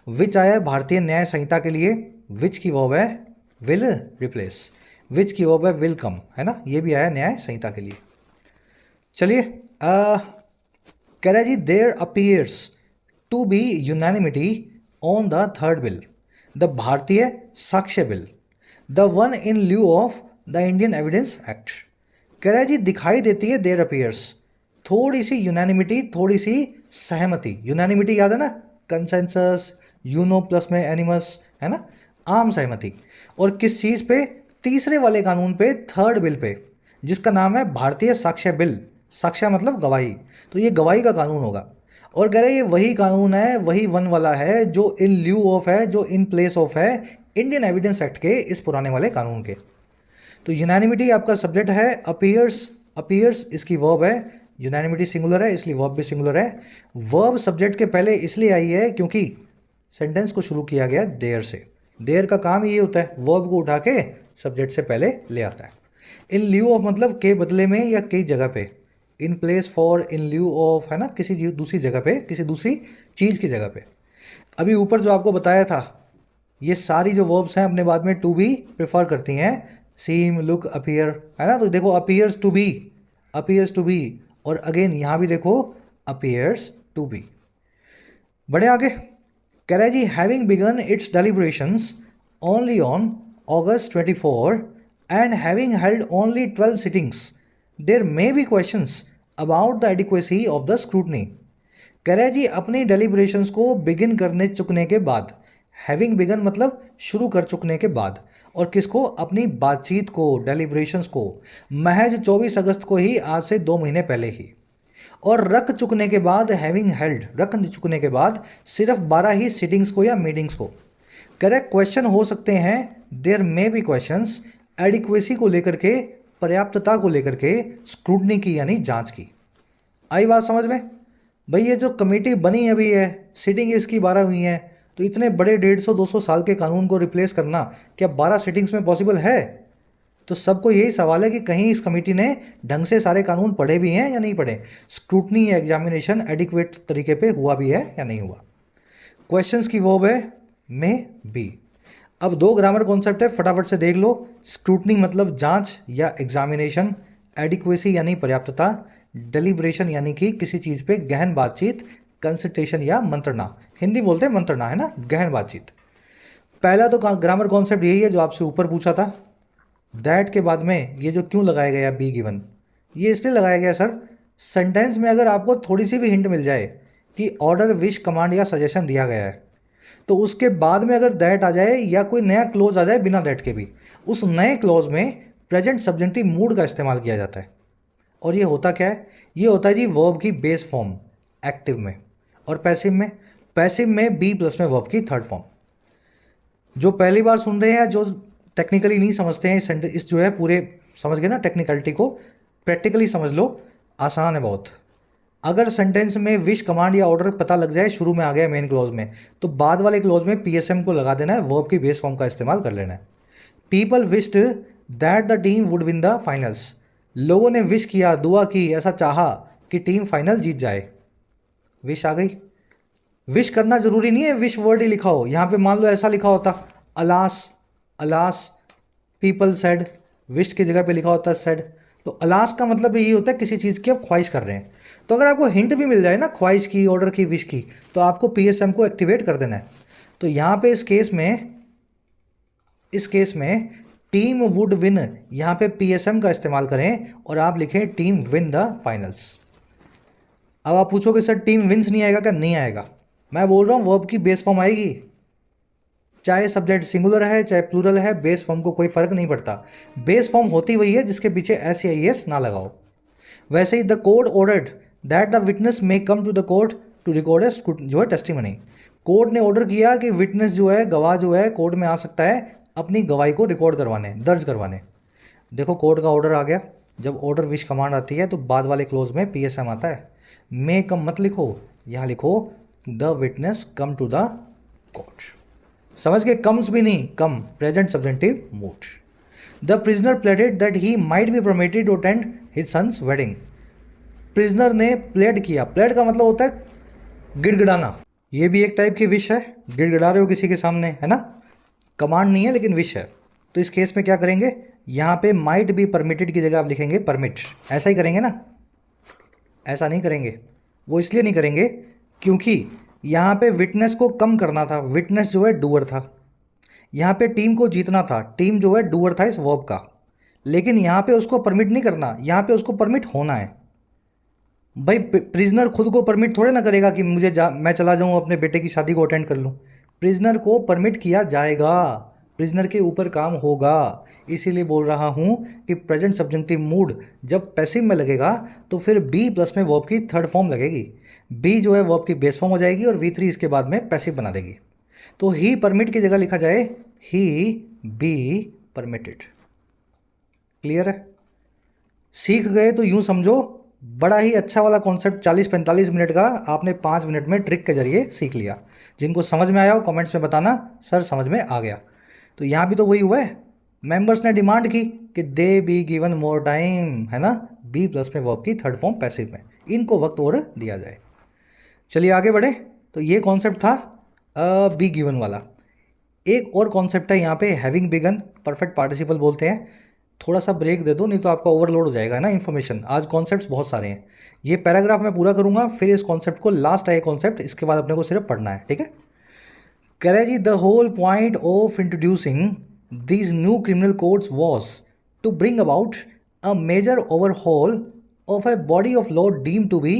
विच आया है भारतीय न्याय संहिता के लिए, विच की वर्ब है विल रिप्लेस, विच की वर्ब है विल कम, है ना, ये भी आया न्याय संहिता के लिए। चलिए कह रहा है जी there appears to be unanimity on the third bill, the Bharatiya Sakshya bill, the one in lieu of the Indian evidence act. कह रहा है जी दिखाई देती है देयर अपीयर्स, थोड़ी सी यूनानिमिटी, थोड़ी सी सहमति। यूनानिमिटी याद है ना, कंसेंसस, यूनो प्लस में एनिमस, है ना, आम सहमति। और किस चीज़ पे, तीसरे वाले कानून पे, थर्ड बिल पे, जिसका नाम है भारतीय साक्ष्य बिल। साक्ष्य मतलब गवाही, तो ये गवाही का कानून होगा। और कह रहे हैं ये वही कानून है, वही वन वाला है जो इन ल्यू ऑफ है, जो इन प्लेस ऑफ है इंडियन एविडेंस एक्ट के, इस पुराने वाले कानून के। तो यूनानिमिटी आपका सब्जेक्ट है, अपीयर्स, अपीयर्स इसकी वर्ब है, यूनानिमिटी सिंगुलर है इसलिए वर्ब भी सिंगुलर है। वर्ब सब्जेक्ट के पहले इसलिए आई है क्योंकि सेंटेंस को शुरू किया गया देयर से। देयर का काम ये होता है वर्ब को उठा के सब्जेक्ट से पहले ले आता है। इन ल्यू ऑफ मतलब के बदले में या कई जगह पे, in place for, in lieu of, है ना, किसी दूसरी जगह पे, किसी दूसरी चीज़ की जगह पे। अभी ऊपर जो आपको बताया था, ये सारी जो वर्ब्स हैं अपने बाद में टू बी प्रेफर करती हैं, सीम, लुक, अपीयर, है ना। तो देखो appears to be, appears to be, और अगेन यहाँ भी देखो अपीयर्स टू बी। बढ़े आगे, कह रहा है जी having begun its deliberations only on August 24 and having held only 12 sittings, there may be questions about the adequacy of the scrutiny. कह रहा है जी अपनी डेलिब्रेशंस को बिगिन करने चुकने के बाद, हैविंग बिगन मतलब शुरू कर चुकने के बाद, और किसको, अपनी बातचीत को, डेलिब्रेशंस को, महज 24 अगस्त को ही, आज से 2 महीने पहले ही, और रख चुकने के बाद, हैविंग हेल्ड, रख चुकने के बाद सिर्फ 12 ही सिटिंग्स को या मीटिंग्स को। करेक्ट क्वेश्चन हो सकते हैं, there may be questions, adequacy को लेकर के, पर्याप्तता को लेकर के, स्क्रूटनी की यानी जांच की। आई बात समझ में? भाई ये जो कमेटी बनी अभी है, सिटिंग इसकी 12 हुई हैं, तो इतने बड़े 150-200 साल के कानून को रिप्लेस करना क्या 12 सिटिंग्स में पॉसिबल है? तो सबको यही सवाल है कि कहीं इस कमेटी ने ढंग से सारे कानून पढ़े भी हैं या नहीं पढ़े, स्क्रूटनी या एग्जामिनेशन एडिक्वेट तरीके पे हुआ भी है या नहीं हुआ। क्वेश्चंस की वर्ब है में बी। अब 2 ग्रामर कॉन्सेप्ट है, फटाफट से देख लो। स्क्रूटनी मतलब जांच या एग्जामिनेशन, एडिक्वेसी यानी पर्याप्तता, डेलिब्रेशन यानी कि किसी चीज़ पे गहन बातचीत, कंसल्टेशन या मंत्रणा, हिंदी बोलते हैं मंत्रणा, है ना, गहन बातचीत। पहला तो ग्रामर कॉन्सेप्ट यही है जो आपसे ऊपर पूछा था। दैट के बाद में ये जो क्यों लगाया गया बी गिवन, ये इसलिए लगाया गया सर, सेंटेंस में अगर आपको थोड़ी सी भी हिंट मिल जाए कि ऑर्डर, विश, कमांड या सजेशन दिया गया है, तो उसके बाद में अगर दैट आ जाए या कोई नया क्लोज आ जाए बिना दैट के भी, उस नए क्लोज में प्रेजेंट सब्जेक्टिव मूड का इस्तेमाल किया जाता है। और ये होता क्या है, ये होता है जी वर्ब की बेस फॉर्म एक्टिव में, और पैसिव में, पैसिव में बी प्लस में वर्ब की थर्ड फॉर्म। जो पहली बार सुन रहे हैं, जो टेक्निकली नहीं समझते हैं इस जो है पूरे, समझ गए ना टेक्निकलिटी को, प्रैक्टिकली समझ लो, आसान है बहुत। अगर सेंटेंस में विश, कमांड या ऑर्डर पता लग जाए, शुरू में आ गया मेन क्लॉज में, तो बाद वाले क्लॉज में पीएसएम को लगा देना है, वर्ब की बेस फॉर्म का इस्तेमाल कर लेना है। People wished that the team would win the finals, लोगों ने विश किया, दुआ की, ऐसा चाहा कि टीम फाइनल जीत जाए। विश आ गई। विश करना जरूरी नहीं है विश वर्ड ही लिखा हो, यहाँ पे मान लो ऐसा लिखा होता alas, alas, people said, wish की जगह पे लिखा होता सेड, तो अलास का मतलब यही होता है किसी चीज़ की आप ख्वाहिश कर रहे हैं। तो अगर आपको हिंट भी मिल जाए ना ख्वाहिश की, ऑर्डर की, विश की, तो आपको पीएसएम को एक्टिवेट कर देना है। तो यहाँ पे इस केस में टीम वुड विन, यहाँ पे पीएसएम का इस्तेमाल करें और आप लिखें टीम विन द फाइनल्स। अब आप पूछोगे सर टीम विन्स नहीं आएगा क्या? नहीं आएगा। मैं बोल रहा हूँ वर्ब की बेस फॉर्म आएगी, चाहे सब्जेक्ट सिंगुलर है चाहे प्लूरल है, बेस फॉर्म को कोई फर्क नहीं पड़ता। बेस फॉर्म होती वही है जिसके पीछे एस या एस ना लगाओ। वैसे ही the court ordered that the witness may come to the court to record जो है टेस्टिमनी, कोर्ट ने ऑर्डर किया कि विटनेस जो है, गवाह जो है, कोर्ट में आ सकता है अपनी गवाही को रिकॉर्ड करवाने, दर्ज करवाने। देखो कोर्ट का ऑर्डर आ गया, जब ऑर्डर विश कमांड आती है तो बाद वाले क्लोज में पीएसएम आता है। मे कम मत लिखो, यहाँ लिखो the witness come to the court. समझ के? कम्स भी नहीं, come, present subjunctive mood. The prisoner pleaded that he might be permitted to attend his son's wedding, prisoner ने प्लेड किया, प्लेड का मतलब होता है गिड़गिड़ाना, ये भी एक टाइप की विश है, गिड़गिड़ा रहे हो किसी के सामने, है ना, कमांड नहीं है लेकिन विश है। तो इस केस में क्या करेंगे, यहाँ पे माइट बी परमिटेड की जगह आप लिखेंगे परमिट, ऐसा ही करेंगे ना, ऐसा नहीं करेंगे। वो इसलिए नहीं करेंगे क्योंकि यहाँ पे विटनेस को कम करना था, विटनेस जो है डूअर था, यहाँ पे टीम को जीतना था, टीम जो है डूअर था इस वर्ब का, लेकिन यहाँ पे उसको परमिट नहीं करना, यहाँ पे उसको परमिट होना है। भाई प्रिजनर खुद को परमिट थोड़े ना करेगा कि मैं चला जाऊँ अपने बेटे की शादी को अटेंड कर लूँ, प्रिजनर को परमिट किया जाएगा, प्रिजनर के ऊपर काम होगा। इसीलिए बोल रहा हूँ कि प्रेजेंट सब्जेक्टिव मूड जब पैसिव में लगेगा तो फिर बी प्लस में वर्ब की थर्ड फॉर्म लगेगी, बी जो है वर्ब की बेस फॉर्म हो जाएगी और V3 इसके बाद में पैसिव बना देगी। तो ही परमिट की जगह लिखा जाए ही बी परमिटेड। क्लियर है? सीख गए तो यूं समझो बड़ा ही अच्छा वाला कॉन्सेप्ट 40-45 मिनट का आपने 5 मिनट में ट्रिक के जरिए सीख लिया। जिनको समझ में आया हो कमेंट्स में बताना सर समझ में आ गया। तो यहाँ भी तो वही हुआ है, मेंबर्स ने डिमांड की कि दे बी गिवन मोर टाइम, है ना, बी प्लस में वर्ब की थर्ड फॉर्म पैसिव में, इनको वक्त और दिया जाए। चलिए आगे बढ़े। तो ये कॉन्सेप्ट था बी गिवन वाला। एक और कॉन्सेप्ट है यहाँ पे हैविंग बिगन, परफेक्ट पार्टिसिपल बोलते हैं। थोड़ा सा ब्रेक दे दो नहीं तो आपका ओवरलोड हो जाएगा ना इन्फॉर्मेशन, आज कॉन्सेप्ट्स बहुत सारे हैं। ये पैराग्राफ मैं पूरा करूँगा, फिर इस कॉन्सेप्ट को, लास्ट है कॉन्सेप्ट, इसके बाद अपने को सिर्फ पढ़ना है, ठीक है। कह रहे जी, the whole point of introducing these new criminal codes was to bring about a major overhaul of a body of law deem to be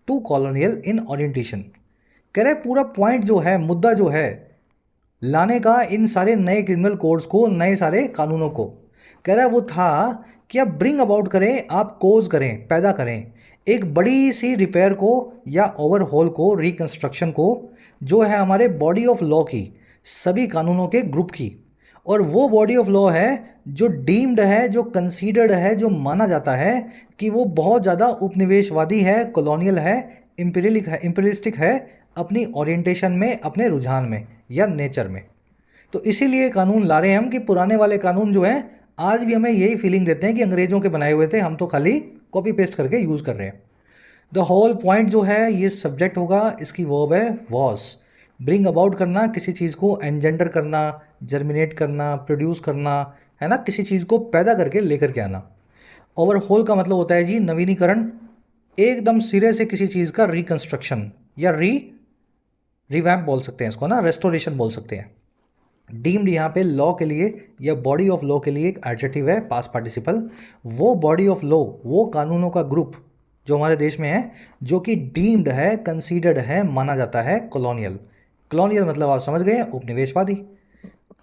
too colonial in orientation. कह रहे पूरा पॉइंट जो है, मुद्दा जो है लाने का इन सारे नए क्रिमिनल कोड्स को, नए सारे कानूनों को, कह रहा है वो था कि आप ब्रिंग अबाउट करें, आप कोज करें, पैदा करें एक बड़ी सी रिपेयर को या ओवरहॉल को, रिकंस्ट्रक्शन को, जो है हमारे बॉडी ऑफ लॉ की, सभी कानूनों के ग्रुप की। और वो बॉडी ऑफ लॉ है जो डीम्ड है, जो कंसीडर्ड है, जो माना जाता है कि वो बहुत ज़्यादा उपनिवेशवादी है, कॉलोनियल है, इंपीरियलिस्टिक है अपनी ओरिएंटेशन में, अपने रुझान में या नेचर में। तो इसीलिए कानून ला रहे हैं हम कि पुराने वाले कानून जो हैं आज भी हमें यही फीलिंग देते हैं कि अंग्रेज़ों के बनाए हुए थे, हम तो खाली कॉपी पेस्ट करके यूज़ कर रहे हैं। द होल पॉइंट जो है ये सब्जेक्ट होगा, इसकी वर्ब है वॉज। ब्रिंग अबाउट करना, किसी चीज़ को एनजेंडर करना, जर्मिनेट करना, प्रोड्यूस करना, है ना, किसी चीज़ को पैदा करके लेकर के आना। ओवरहोल का मतलब होता है जी नवीनीकरण, एकदम सिरे से किसी चीज़ का रिकंस्ट्रक्शन या रिवैम्प बोल सकते हैं इसको ना, रेस्टोरेशन बोल सकते हैं। डीम्ड यहाँ पे लॉ के लिए या बॉडी ऑफ लॉ के लिए एक एडजेक्टिव है, पास्ट पार्टिसिपल। वो बॉडी ऑफ लॉ, वो कानूनों का ग्रुप जो हमारे देश में है, जो कि डीम्ड है, कंसीडर्ड है, माना जाता है कॉलोनियल। कॉलोनियल मतलब आप समझ गए, उपनिवेशवादी।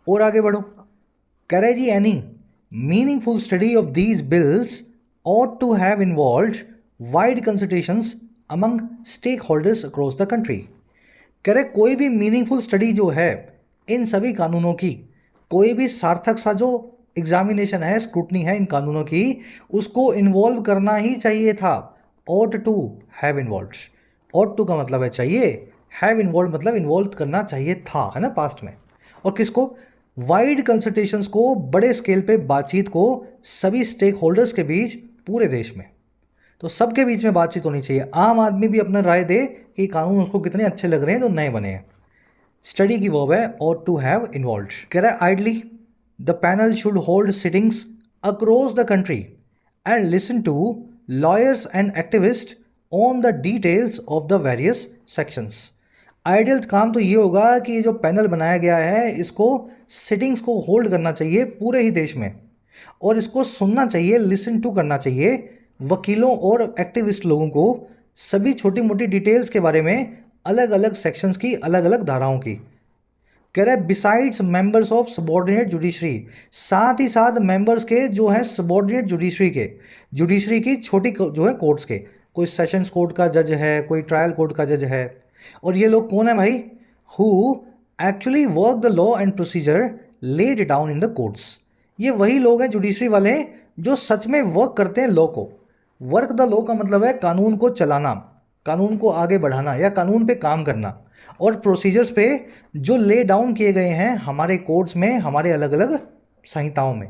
और आगे बढ़ो, कह रहे जी any meaningful study of these bills ought to have involved wide consultations among stakeholders across the country। कह रहे कोई भी मीनिंगफुल स्टडी जो है इन सभी कानूनों की, कोई भी सार्थक सा जो एग्जामिनेशन है, स्क्रूटनी है इन कानूनों की, उसको इन्वॉल्व करना ही चाहिए था। ought to have involved, ought to का मतलब है चाहिए, have involved मतलब इन्वॉल्व करना चाहिए था, है ना, पास्ट में। और किसको? वाइड कंसल्टेशंस को, बड़े स्केल पे बातचीत को, सभी स्टेक होल्डर्स के बीच, पूरे देश में। तो सबके बीच में बातचीत होनी चाहिए, आम आदमी भी अपना राय दे कि कानून उसको कितने अच्छे लग रहे हैं जो नए बने हैं। स्टडी की वर्ब है ought to have involved। कह रहा है ideally the panel should hold sittings across the country and listen to lawyers and activist on the details of the various sections. Ideal काम तो ये होगा कि ये जो पैनल बनाया गया है इसको, सिटिंग्स को होल्ड करना चाहिए पूरे ही देश में, और इसको सुनना चाहिए, लिसन टू करना चाहिए वकीलों और एक्टिविस्ट लोगों को, सभी छोटी मोटी डिटेल्स के बारे में, अलग अलग सेक्शंस की, अलग अलग धाराओं की। कह रहा है besides members of subordinate judiciary, साथ ही साथ मेंबर्स के जो है सबॉर्डिनेट जुडिशरी के, जुडिशरी की छोटी जो है कोर्ट्स के, कोई सेशंस कोर्ट का जज है, कोई ट्रायल कोर्ट का जज है। और ये लोग कौन है भाई? Who actually work the law and procedure laid down in the courts. ये वही लोग हैं जुडिशरी वाले जो सच में वर्क करते हैं लॉ को। वर्क द लॉ का मतलब है कानून को चलाना, कानून को आगे बढ़ाना या कानून पे काम करना, और प्रोसीजर्स पे जो ले डाउन किए गए हैं हमारे कोर्ट्स में, हमारे अलग अलग संहिताओं में।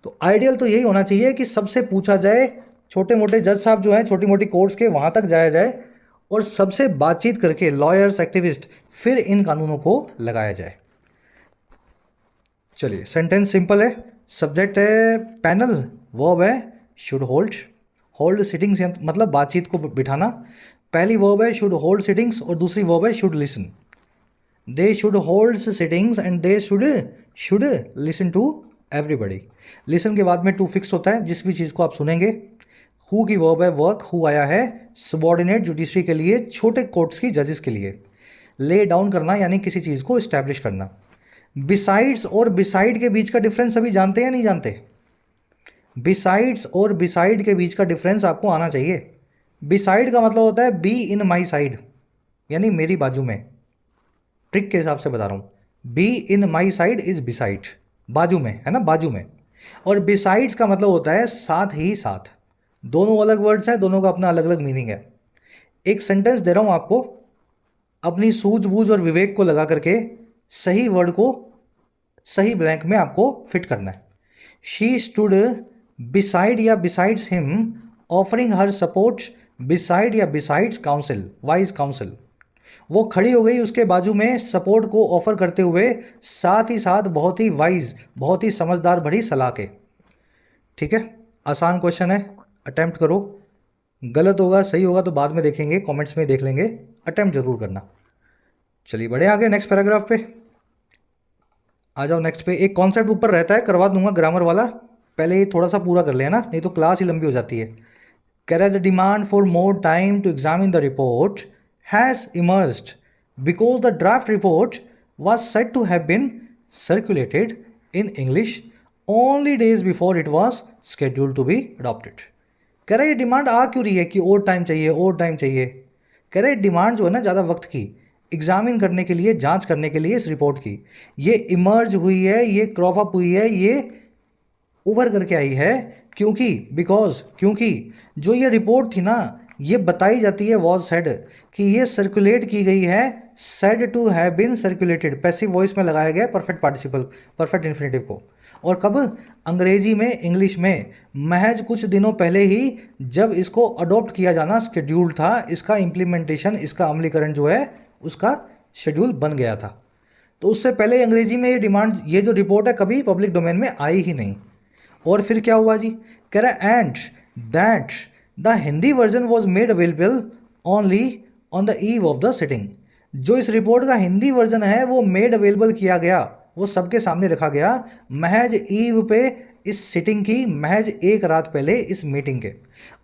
तो आइडियल तो यही होना चाहिए कि सबसे पूछा जाए, छोटे मोटे जज साहब जो हैं छोटी मोटी कोर्ट्स के, वहाँ तक जाया जाए और सबसे बातचीत करके, लॉयर्स, एक्टिविस्ट, फिर इन कानूनों को लगाया जाए। चलिए सेंटेंस सिंपल है, सब्जेक्ट है पैनल, वर्ब है शुड होल्ड। होल्ड सिटिंग्स मतलब बातचीत को बिठाना। पहली वर्ब है शुड होल्ड सिटिंग्स और दूसरी वर्ब है should listen. They should hold sittings and they should listen to everybody. Listen के बाद में टू फिक्स होता है, जिस भी चीज़ को आप सुनेंगे। हु की वर्ब है वर्क, हु आया है सबॉर्डिनेट जुडिशरी के लिए, छोटे कोर्ट्स की जजेस के लिए। ले डाउन करना यानी किसी चीज़ को इस्टेब्लिश करना। बिसाइड्स और बिसाइड के बीच का डिफरेंस अभी जानते हैं या नहीं जानते? बिसाइड्स और बिसाइड के बीच का डिफरेंस आपको आना चाहिए। बिसाइड का मतलब होता है बी इन माई साइड, यानी मेरी बाजू में। ट्रिक के हिसाब से बता रहा हूँ, be in my side is beside, बाजू में, है ना, बाजू में। और बिसाइड्स का मतलब होता है साथ ही साथ। दोनों अलग वर्ड्स हैं, दोनों का अपना अलग अलग मीनिंग है। एक सेंटेंस दे रहा हूँ आपको, अपनी सूझबूझ और विवेक को लगा करके सही वर्ड को सही ब्लैंक में आपको फिट करना है। शी स्टूड बिसाइड या बिसाइड्स हिम ऑफरिंग हर सपोर्ट, बिसाइड या बिसाइड्स काउंसिल, वाइज काउंसिल। वो खड़ी हो गई उसके बाजू में सपोर्ट को ऑफर करते हुए, साथ ही साथ बहुत ही वाइज, बहुत ही समझदार भरी सलाह के। ठीक है, आसान क्वेश्चन है, अटेम्प्ट करो। गलत होगा सही होगा तो बाद में देखेंगे, कमेंट्स में देख लेंगे, अटेम्प्ट जरूर करना। चलिए बढ़े आगे नेक्स्ट पैराग्राफ पे आ जाओ। नेक्स्ट पे एक कॉन्सेप्ट ऊपर रहता है, करवा दूंगा ग्रामर वाला, पहले ये थोड़ा सा पूरा कर लेना, नहीं तो क्लास ही लंबी हो जाती है। कह रहा है the demand for more time to examine the report has emerged because the draft report was said to have been circulated in English only days before it was scheduled to be adopted। कह रहा है ये demand आ क्यों रही है कि और time चाहिए, और टाइम चाहिए। कह रहा है डिमांड जो है ना ज़्यादा वक्त की, एग्जामिन करने के लिए, जांच करने के लिए इस रिपोर्ट की, ये इमर्ज हुई है, ये क्रॉप अप हुई है, ये उभर करके आई है क्योंकि, बिकॉज, क्योंकि जो ये रिपोर्ट थी ना, ये बताई जाती है वॉज सेड, कि ये सर्कुलेट की गई है, said to have been circulated, passive voice में लगाया गया परफेक्ट पार्टिसिपल, परफेक्ट इन्फिनेटिव को। और कब? अंग्रेजी में, इंग्लिश में, महज कुछ दिनों पहले ही, जब इसको अडॉप्ट किया जाना शेड्यूल्ड था, इसका इम्प्लीमेंटेशन, इसका अमलीकरण जो है उसका शेड्यूल बन गया था। तो उससे पहले अंग्रेजी में ये डिमांड, ये जो रिपोर्ट है कभी पब्लिक डोमेन में आई ही नहीं। और फिर क्या हुआ जी? कह रहा है and that the Hindi version was made available only on the eve of the sitting. जो इस रिपोर्ट का हिंदी वर्जन है वो मेड अवेलेबल किया गया, वो सबके सामने रखा गया महज ईव पे, इस सिटिंग की महज एक रात पहले, इस मीटिंग के।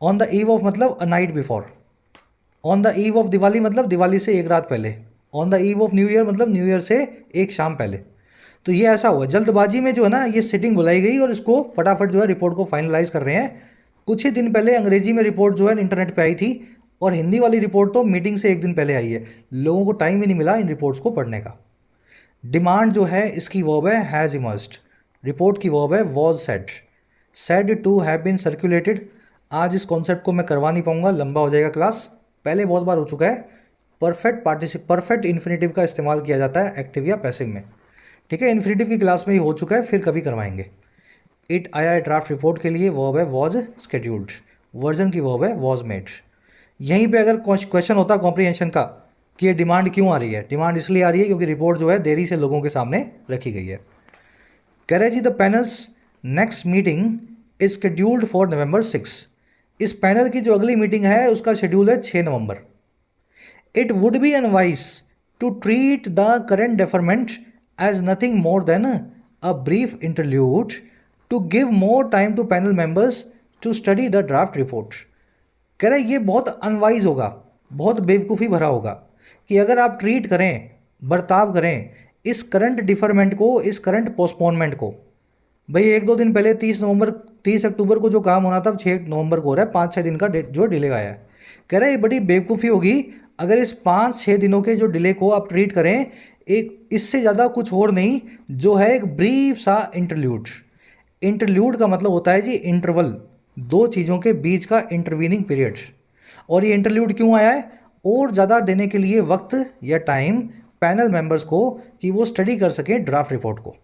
ऑन द ईव ऑफ मतलब a night before, on the eve of Diwali मतलब दिवाली से एक रात पहले, on the eve of new year मतलब न्यू ईयर से एक शाम पहले। तो ये ऐसा हुआ, जल्दबाजी में जो है ना ये सिटिंग बुलाई गई और इसको फटाफट जो है रिपोर्ट को फाइनलाइज कर रहे हैं। कुछ ही दिन पहले अंग्रेजी में रिपोर्ट जो है इंटरनेट पे आई थी, और हिंदी वाली रिपोर्ट तो मीटिंग से एक दिन पहले आई है। लोगों को टाइम ही नहीं मिला इन रिपोर्ट्स को पढ़ने का। डिमांड जो है इसकी वर्ब है हैज़ इमर्ज्ड, रिपोर्ट की वर्ब है was said, said to have been circulated. आज इस कॉन्सेप्ट को मैं करवा नहीं पाऊंगा, लंबा हो जाएगा क्लास, पहले बहुत बार हो चुका है। परफेक्ट इन्फिनेटिव का इस्तेमाल किया जाता है एक्टिव या पैसिव में। ठीक है, इन्फिनेटिव की क्लास में ही हो चुका है, फिर कभी करवाएंगे। इट आया है ड्राफ्ट रिपोर्ट के लिए, वर्ब है वॉज स्केड्यूल्ड, वर्जन की वर्ब है वॉज मेड। यहीं पे अगर क्वेश्चन होता कॉम्प्रिहेंशन का कि ये डिमांड क्यों आ रही है, डिमांड इसलिए आ रही है क्योंकि रिपोर्ट जो है देरी से लोगों के सामने रखी गई है। कह रहे जी the panel's next meeting is scheduled for November 6। इस पैनल की जो अगली मीटिंग है उसका शेड्यूल है 6 नवंबर। It would be unwise to treat the current deferment as nothing more than a brief interlude to give more time to panel members to study the draft report। कह रहे ये बहुत अनवाइज होगा, बहुत बेवकूफ़ी भरा होगा कि अगर आप ट्रीट करें, बर्ताव करें इस करंट डिफरमेंट को, इस करंट पोस्टपोनमेंट को। भाई एक दो दिन पहले 30 अक्टूबर को जो काम होना था 6 नवंबर को हो रहा है, 5-6 दिन का जो डिले आया है। कह रहे ये बड़ी बेवकूफ़ी होगी अगर इस 5-6 दिनों के जो डिले को आप ट्रीट करें एक, इससे ज़्यादा कुछ और नहीं, जो है एक ब्रीफ सा इंटरल्यूड। इंटरल्यूड का मतलब होता है जी इंटरवल, दो चीज़ों के बीच का इंटरवीनिंग पीरियड। और ये इंटरल्यूड क्यों आया है? और ज़्यादा देने के लिए वक्त या टाइम पैनल मेंबर्स को कि वो स्टडी कर सकें ड्राफ्ट रिपोर्ट को।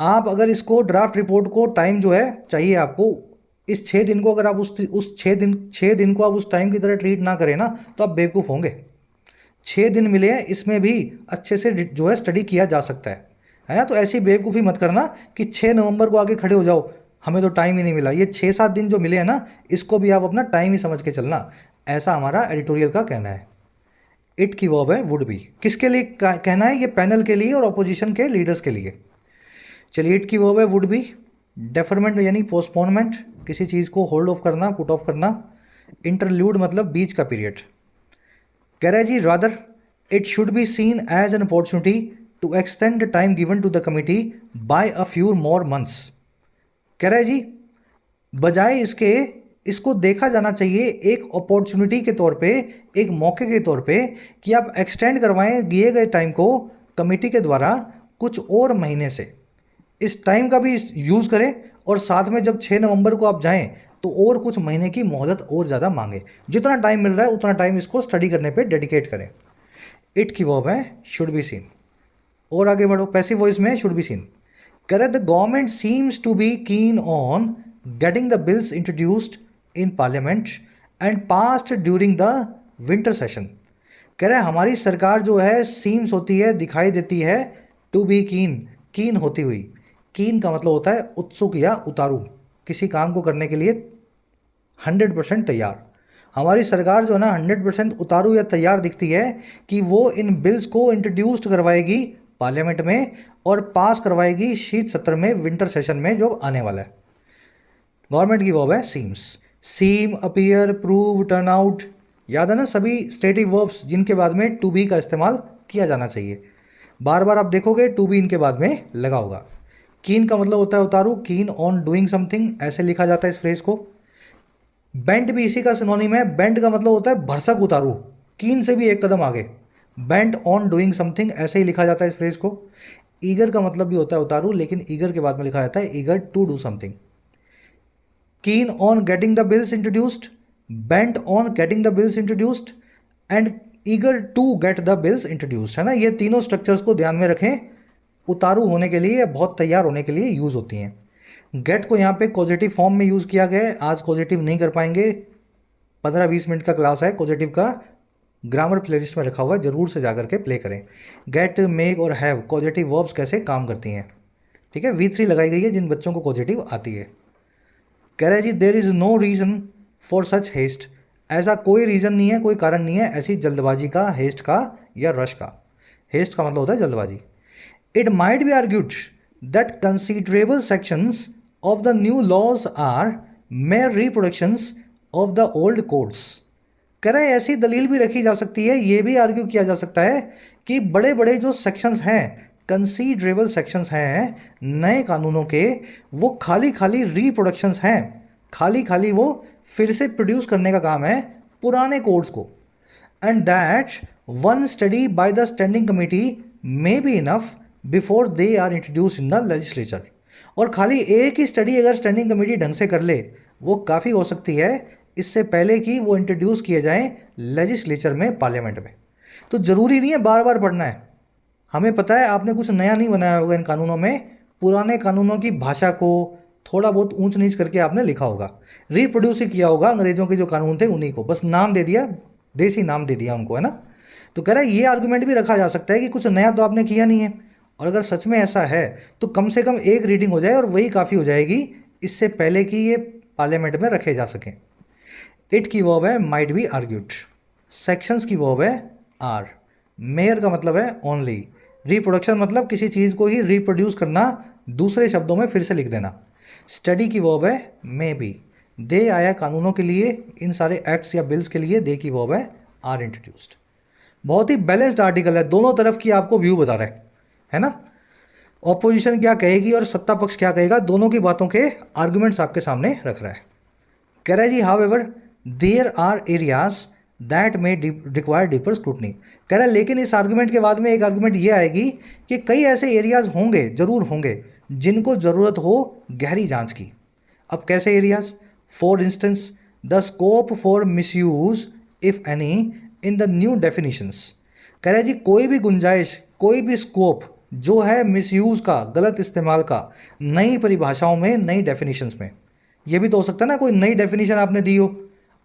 आप अगर इसको ड्राफ्ट रिपोर्ट को टाइम जो है चाहिए आपको, इस 6 दिन को अगर आप उस 6 दिन को आप उस टाइम की तरह ट्रीट ना करें ना तो आप बेवकूफ़ होंगे। 6 दिन मिले हैं, इसमें भी अच्छे से जो है स्टडी किया जा सकता है ना। तो ऐसी बेवकूफ़ी मत करना कि 6 नवंबर को आके खड़े हो जाओ, हमें तो टाइम ही नहीं मिला। ये 6-7 दिन जो मिले हैं ना, इसको भी आप अपना टाइम ही समझ के चलना, ऐसा हमारा एडिटोरियल का कहना है। इट की वर्ब है वुड बी, किसके लिए कहना है? ये पैनल के लिए और अपोजिशन के लीडर्स के लिए। चलिए, इट की वर्ब है वुड बी, डेफरमेंट यानी पोस्टपोनमेंट, किसी चीज़ को होल्ड ऑफ करना, पुट ऑफ करना। इंटरल्यूड मतलब बीच का पीरियड। कह रहा है जी rather it should be seen as an opportunity to extend the time given to the committee by a few more months. कह रहा है जी बजाय इसके, इसको देखा जाना चाहिए एक अपॉर्चुनिटी के तौर पे, एक मौके के तौर पे कि आप एक्सटेंड करवाएं दिए गए टाइम को कमिटी के द्वारा कुछ और महीने से। इस टाइम का भी यूज़ करें और साथ में जब 6 नवंबर को आप जाएं तो और कुछ महीने की मोहलत और ज़्यादा मांगे। जितना टाइम मिल रहा है उतना टाइम इसको स्टडी करने पे डेडिकेट करें। इट की वर्ब है शुड बी सीन। और आगे बढ़ो, पैसिव वॉइस में शुड बी सीन। कह रहे the government seems to be keen on getting the bills introduced in parliament and passed during the winter session. कह रहे हैं हमारी सरकार जो है सीम्स होती है, दिखाई देती है, टू बी कीन, कीन होती हुई। कीन का मतलब होता है उत्सुक या उतारू, किसी काम को करने के लिए 100% तैयार। हमारी सरकार जो है ना 100% उतारू या तैयार दिखती है कि वो इन बिल्स को इंट्रोड्यूस्ड करवाएगी पार्लियामेंट में और पास करवाएगी शीत सत्र में, विंटर सेशन में जो आने वाला है। गवर्नमेंट की वर्ब है सीम्स। सीम, अपीयर, प्रूव, टर्न आउट, याद है ना सभी स्टेटिव वर्ब्स जिनके बाद में टू बी का इस्तेमाल किया जाना चाहिए। बार बार आप देखोगे टू बी इनके बाद में लगा होगा। कीन का मतलब होता है उतारू, कीन ऑन डूइंग समथिंग, ऐसे लिखा जाता है इस फ्रेज को। बेंट भी इसी का सिनोनिम है। बेंट का मतलब होता है भरसक उतारू, कीन से भी एक कदम आगे। बेंट ऑन डूइंग समथिंग ऐसे ही लिखा जाता है इस फ्रेज को। ईगर का मतलब भी होता है उतारू, लेकिन ईगर के बाद में लिखा जाता है eager to do something. keen on getting the bills introduced, bent on getting the bills introduced and eager to get the bills introduced, है ना। ये तीनों स्ट्रक्चर्स को ध्यान में रखें, उतारू होने के लिए, बहुत तैयार होने के लिए यूज़ होती हैं। गेट को यहाँ पे पॉजिटिव फॉर्म में यूज़ किया गया है। आज पॉजिटिव नहीं कर पाएंगे, 15-20 मिनट का क्लास है पॉजिटिव का, ग्रामर प्लेलिस्ट में रखा हुआ है, ज़रूर से जाकर के प्ले करें। गेट, मेक और हैव पॉजिटिव वर्ब्स कैसे काम करती हैं, ठीक है। V3 लगाई गई है जिन बच्चों को पॉजिटिव आती है। कह रहा है जी there is no reason for such haste, ऐसा कोई रीज़न नहीं है, कोई कारण नहीं है ऐसी जल्दबाजी का, हेस्ट का या रश का। हेस्ट का मतलब होता है जल्दबाजी। It might be argued that considerable sections of the new laws are mere reproductions of the old codes. कह रहे हैं ऐसी दलील भी रखी जा सकती है, ये भी आर्ग्यू किया जा सकता है कि बड़े बड़े जो सेक्शंस हैं, कंसीडरेबल सेक्शंस हैं नए कानूनों के, वो खाली खाली रिप्रोडक्शंस हैं, खाली खाली वो फिर से प्रोड्यूस करने का काम है पुराने कोड्स को। And that one study by the standing committee may be enough before they are introduce in the legislature. और खाली एक ही स्टडी अगर स्टैंडिंग कमेटी ढंग से कर ले वो काफ़ी हो सकती है इससे पहले कि वो इंट्रोड्यूस किए जाएं लेजिस्लेचर में, पार्लियामेंट में। तो ज़रूरी नहीं है बार बार पढ़ना है, हमें पता है आपने कुछ नया नहीं बनाया होगा इन कानूनों में, पुराने कानूनों की भाषा को थोड़ा बहुत ऊंच नीच करके आपने लिखा होगा, रिप्रोड्यूस ही किया होगा अंग्रेजों के जो कानून थे उन्हीं को, बस नाम दे दिया, देसी नाम दे दिया उनको, है ना। तो कह रहा है ये आर्गुमेंट भी रखा जा सकता है कि कुछ नया तो आपने किया नहीं है, और अगर सच में ऐसा है तो कम से कम एक रीडिंग हो जाए और वही काफ़ी हो जाएगी, इससे पहले कि ये पार्लियामेंट में रखे जा सकें। इट की वर्ब है माइट बी आर्ग्यूड, सेक्शंस की वर्ब है आर, मेयर का मतलब है ओनली, रिप्रोडक्शन मतलब किसी चीज़ को ही रिप्रोड्यूस करना, दूसरे शब्दों में फिर से लिख देना। स्टडी की वर्ब है मे बी, दे आया कानूनों के लिए, इन सारे एक्ट्स या बिल्स के लिए, दे की वर्ब है आर इंट्रोड्यूस्ड। बहुत ही बैलेंस्ड आर्टिकल है, दोनों तरफ की आपको व्यू बता रहा है ना। ऑपोजिशन क्या कहेगी और सत्ता पक्ष क्या कहेगा, दोनों की बातों के आर्गुमेंट्स आपके सामने रख रहा है। कह रहा है जी however there are areas that may require deeper scrutiny. कह रहा है लेकिन इस आर्गुमेंट के बाद में एक आर्गुमेंट ये आएगी कि कई ऐसे एरियाज होंगे, जरूर होंगे, जिनको ज़रूरत हो गहरी जांच की। अब कैसे areas? For instance the scope for misuse if any in the new definitions. कह रहा है जी कोई भी गुंजाइश, कोई भी स्कोप जो है मिसयूज का, गलत इस्तेमाल का, नई परिभाषाओं में, नई डेफिनेशंस में। ये भी तो हो सकता है ना कोई नई डेफिनेशन आपने दी हो,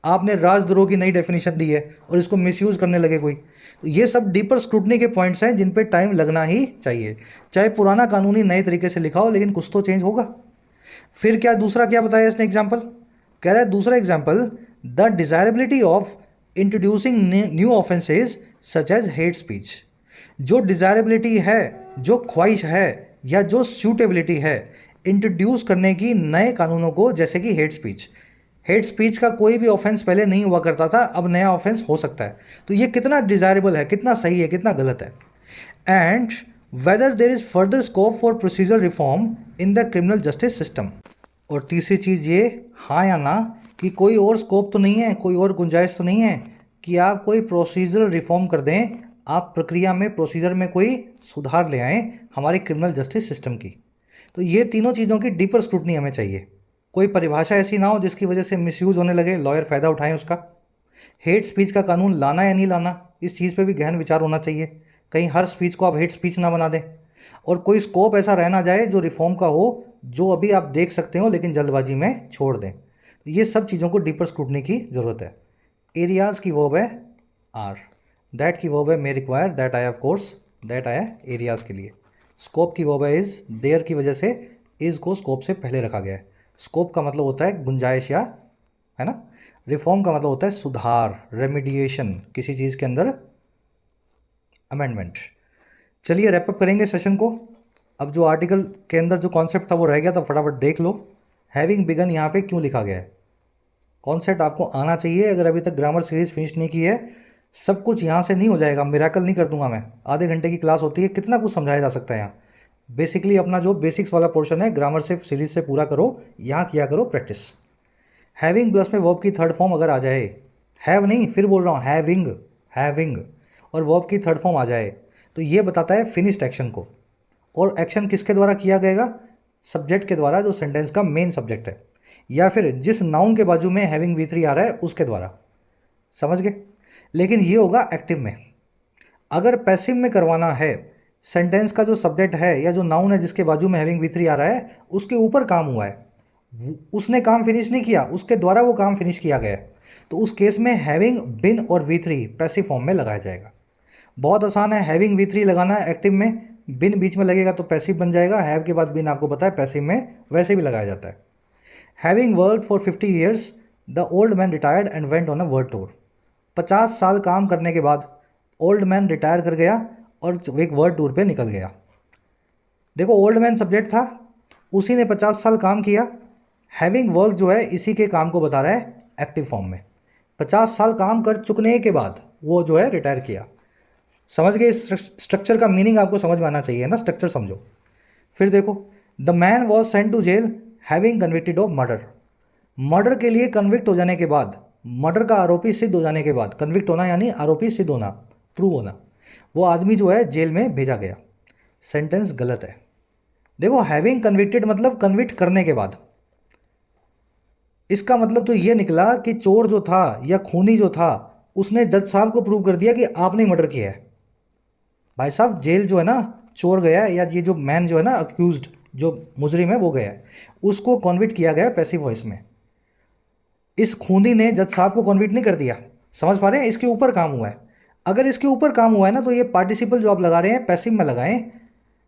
आपने राजद्रोह की नई डेफिनेशन दी है और इसको मिसयूज़ करने लगे कोई। तो ये सब डीपर स्क्रूटनी के पॉइंट्स हैं जिन पे टाइम लगना ही चाहिए, चाहे पुराना कानून ही नए तरीके से लिखा हो, लेकिन कुछ तो चेंज होगा। फिर क्या दूसरा क्या बताया इसने एग्जाम्पल? कह रहा है दूसरा example the desirability of introducing new offences such as hate speech. जो डिज़ायरेबिलिटी है, जो ख्वाहिश है या जो सूटेबिलिटी है इंट्रोड्यूस करने की नए कानूनों को, जैसे कि हेट स्पीच। हेट स्पीच का कोई भी ऑफेंस पहले नहीं हुआ करता था, अब नया ऑफेंस हो सकता है। तो ये कितना डिज़ायरेबल है, कितना सही है, कितना गलत है। And whether there is further scope for procedure reform in the criminal justice system. और तीसरी चीज़ ये, हाँ या ना, कि कोई और स्कोप तो नहीं है, कोई और गुंजाइश तो नहीं है कि आप कोई प्रोसीजरल रिफॉर्म कर दें, आप प्रक्रिया में, प्रोसीजर में कोई सुधार ले आएँ हमारी क्रिमिनल जस्टिस सिस्टम की। तो ये तीनों चीज़ों की डीपर स्क्रूटनी हमें चाहिए। कोई परिभाषा ऐसी ना हो जिसकी वजह से मिसयूज़ होने लगे, लॉयर फ़ायदा उठाएं उसका। हेट स्पीच का कानून लाना या नहीं लाना, इस चीज़ पे भी गहन विचार होना चाहिए, कहीं हर स्पीच को आप हेट स्पीच ना बना दें। और कोई स्कोप ऐसा रह ना जाए जो रिफॉर्म का हो, जो अभी आप देख सकते हो लेकिन जल्दबाजी में छोड़ दें। तो ये सब चीज़ों को डीपर स्क्रूटनी की ज़रूरत है। एरियाज़ की वर्ब है आर, दैट की वर्ब है मे रिक्वायर, दैट आया ऑफ कोर्स, दैट आया एरियाज़ के लिए। स्कोप की वर्ब है इज़, देयर की वजह से इज़ को स्कोप से पहले रखा गया है। स्कोप का मतलब होता है गुंजाइश या, है ना। रिफॉर्म का मतलब होता है सुधार, रेमिडिएशन, किसी चीज़ के अंदर अमेंडमेंट। चलिए रैपअप करेंगे सेशन को। अब जो आर्टिकल के अंदर जो कॉन्सेप्ट था वो रह गया था, फटाफट देख लो। हैविंग बिगन यहाँ पे क्यों लिखा गया है? कॉन्सेप्ट आपको आना चाहिए। अगर अभी तक ग्रामर सीरीज फिनिश नहीं की है, सब कुछ यहाँ से नहीं हो जाएगा, मिरेकल नहीं कर दूंगा मैं। आधे घंटे की क्लास होती है, कितना कुछ समझाया जा सकता है यहाँ। बेसिकली अपना जो बेसिक्स वाला पोर्शन है ग्रामर से सीरीज से पूरा करो, यहाँ किया करो प्रैक्टिस। हैविंग प्लस में वर्ब की थर्ड फॉर्म अगर आ जाए, हैव नहीं, फिर बोल रहा हूँ हैविंग, हैविंग, और वर्ब की थर्ड फॉर्म आ जाए तो ये बताता है फिनिश्ड एक्शन को। और एक्शन किसके द्वारा किया गएगा? सब्जेक्ट के द्वारा, जो सेंटेंस का मेन सब्जेक्ट है, या फिर जिस नाउन के बाजू में हैविंग V3 आ रहा है उसके द्वारा। समझ गए? लेकिन ये होगा एक्टिव में। अगर पैसिव में करवाना है, सेंटेंस का जो सब्जेक्ट है या जो नाउन है जिसके बाजू में हैविंग V3 आ रहा है उसके ऊपर काम हुआ है, उसने काम फिनिश नहीं किया, उसके द्वारा वो काम फिनिश किया गया है, तो उस केस में हैविंग बिन और V3 पैसिव फॉर्म में लगाया जाएगा। बहुत आसान है, हैविंग V3 लगाना है एक्टिव में, बिन बीच में लगेगा तो पैसिव बन जाएगा। हैव के बाद बिन आपको पता है पैसिव में वैसे भी लगाया जाता है। Having worked for 50 years the old man retired and went on a world tour. 50 साल काम करने के बाद ओल्ड मैन रिटायर कर गया और एक वर्ल्ड टूर पे निकल गया। देखो ओल्ड मैन सब्जेक्ट था, उसी ने 50 साल काम किया। हैविंग वर्क जो है इसी के काम को बता रहा है एक्टिव फॉर्म में। 50 साल काम कर चुकने के बाद वो जो है रिटायर किया। समझ गए? स्ट्रक्चर का मीनिंग आपको समझ में आना चाहिए ना, स्ट्रक्चर समझो। फिर देखो, the man was sent to jail having convicted of murder. Murder के लिए कन्विक्ट हो जाने के बाद, मर्डर का आरोपी सिद्ध हो जाने के बाद, कन्विक्ट होना यानी आरोपी सिद्ध होना, प्रूव होना, वो आदमी जो है जेल में भेजा गया। सेंटेंस गलत है। देखो हैविंग कन्विक्टेड मतलब कन्विक्ट करने के बाद। इसका मतलब तो ये निकला कि चोर जो था या खूनी जो था उसने जज साहब को प्रूव कर दिया कि आपने मर्डर किया है। भाई साहब जेल जो है ना, चोर गया है, या ये जो मैन जो है ना अक्यूज्ड, जो मुजरिम है वो गया है, उसको कॉन्विक्ट किया गया पैसिव वॉइस में। इस खूनी ने जज साहब को कॉन्विक्ट नहीं कर दिया। समझ पा रहे हैं? इसके ऊपर काम हुआ है। अगर इसके ऊपर काम हुआ है ना तो ये पार्टिसिपल जो आप लगा रहे हैं पैसिव में लगाएं,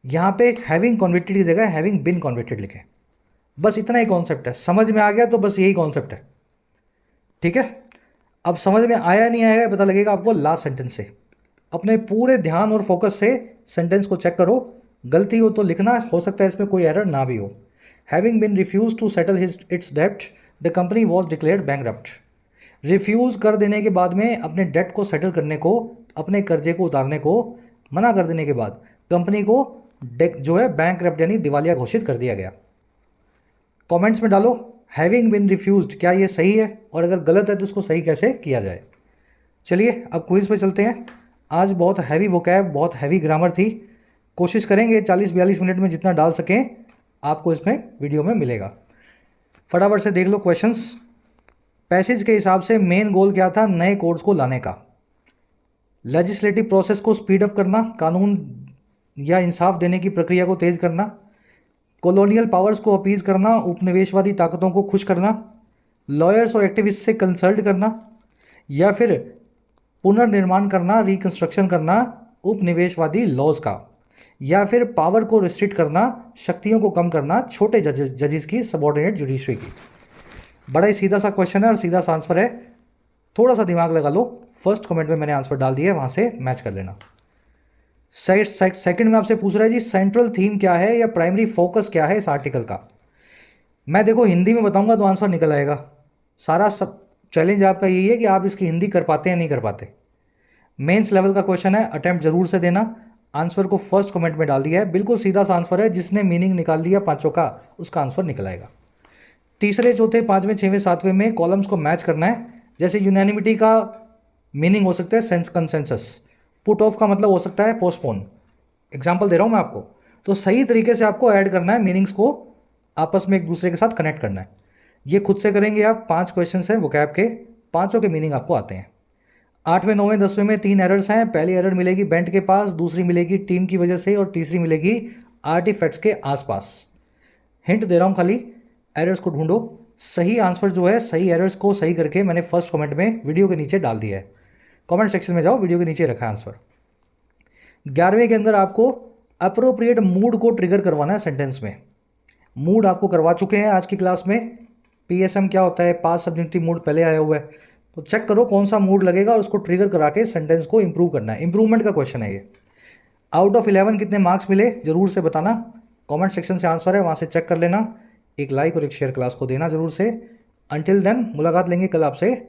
यहाँ पे हैविंग कॉन्विक्टेड की जगह हैविंग बिन कॉन्विक्टेड लिखें। बस इतना ही कॉन्सेप्ट है। समझ में आ गया तो बस यही कॉन्सेप्ट है, ठीक है। अब समझ में आया नहीं आएगा पता लगेगा आपको लास्ट सेंटेंस से। अपने पूरे ध्यान और फोकस से सेंटेंस को चेक करो, गलती हो तो लिखना, हो सकता है इसमें कोई एरर ना भी हो। Having been refuse to settle its डेब्ट the company was declared bankrupt. Refuse कर देने के बाद में, अपने डेट को सेटल करने को, अपने कर्जे को उतारने को मना कर देने के बाद कंपनी को जो है बैंकरप्ट यानी दिवालिया घोषित कर दिया गया। कमेंट्स में डालो हैविंग बिन रिफ्यूज्ड क्या ये सही है, और अगर गलत है तो उसको सही कैसे किया जाए। चलिए अब क्विज पे चलते हैं। आज बहुत हैवी वोकैब, बहुत हैवी ग्रामर थी। कोशिश करेंगे 40-42 मिनट में जितना डाल सकें आपको इसमें वीडियो में मिलेगा। फटाफट से देख लो क्वेश्चंस। पैसेज के हिसाब से मेन गोल क्या था नए कोड्स को लाने का? लेजिस्लेटिव प्रोसेस को स्पीड अप करना, कानून या इंसाफ देने की प्रक्रिया को तेज करना, कॉलोनियल पावर्स को अपीज करना, उपनिवेशवादी ताकतों को खुश करना, लॉयर्स और एक्टिविस्ट से कंसल्ट करना, या फिर पुनर्निर्माण करना, रिकंस्ट्रक्शन करना उपनिवेशवादी लॉज का, या फिर पावर को रिस्ट्रिक्ट करना, शक्तियों को कम करना छोटे जजेस की, सबऑर्डिनेट जुडिशरी की। बड़ा ही सीधा सा क्वेश्चन है और सीधा सा आंसर है। थोड़ा सा दिमाग लगा लो। फर्स्ट कमेंट में मैंने आंसर डाल दिया है, वहाँ से मैच कर लेना। सेकंड में आपसे पूछ रहा है जी सेंट्रल थीम क्या है या प्राइमरी फोकस क्या है इस आर्टिकल का। मैं देखो हिंदी में बताऊंगा तो आंसर निकल आएगा। सारा सब चैलेंज आपका यही है कि आप इसकी हिंदी कर पाते हैं नहीं कर पाते। मेंस लेवल का क्वेश्चन है, अटेम्प्ट जरूर से देना। आंसर को फर्स्ट कमेंट में डाल दिया है, बिल्कुल सीधा सा आंसर है। जिसने मीनिंग निकाल लिया पांचों का उसका आंसर निकल आएगा। तीसरे, चौथे, पाँचवें, छठवें, सातवें में कॉलम्स को मैच करना है। जैसे यूनैनिमिटी का मीनिंग हो सकता है सेंस कंसेंसस, पुट ऑफ का मतलब हो सकता है पोस्टपोन। एग्जाम्पल दे रहा हूँ मैं आपको। तो सही तरीके से आपको ऐड करना है, मीनिंग्स को आपस में एक दूसरे के साथ कनेक्ट करना है। ये खुद से करेंगे आप। 5 क्वेश्चन हैं वोकैब के, पांचों के मीनिंग आपको आते हैं। 8वें 9वें 10वें में 3 एरर्स हैं। पहली एरर मिलेगी बेंट के पास, दूसरी मिलेगी टीम की वजह से और तीसरी मिलेगी आर्टिफैक्ट्स के आसपास। हिंट दे रहा हूँ खाली, एरर्स को ढूंढो। सही आंसर जो है, सही एरर्स को सही करके मैंने फर्स्ट कमेंट में वीडियो के नीचे डाल दिया है। कमेंट सेक्शन में जाओ, वीडियो के नीचे रखा है आंसर। 11वें के अंदर आपको अप्रोप्रिएट मूड को ट्रिगर करवाना है सेंटेंस में। मूड आपको करवा चुके हैं आज की क्लास में। पीएसएम क्या होता है, पास्ट सब्जेक्टिव मूड पहले आया हुआ है, तो चेक करो कौन सा मूड लगेगा और उसको ट्रिगर करा के सेंटेंस को इंप्रूव करना है। इंप्रूवमेंट का क्वेश्चन है ये। आउट ऑफ 11 कितने मार्क्स मिले जरूर से बताना, कमेंट सेक्शन से आंसर है वहाँ से चेक कर लेना। एक लाइक और एक शेयर क्लास को देना जरूर से। अंटिल देन मुलाकात लेंगे कल आपसे।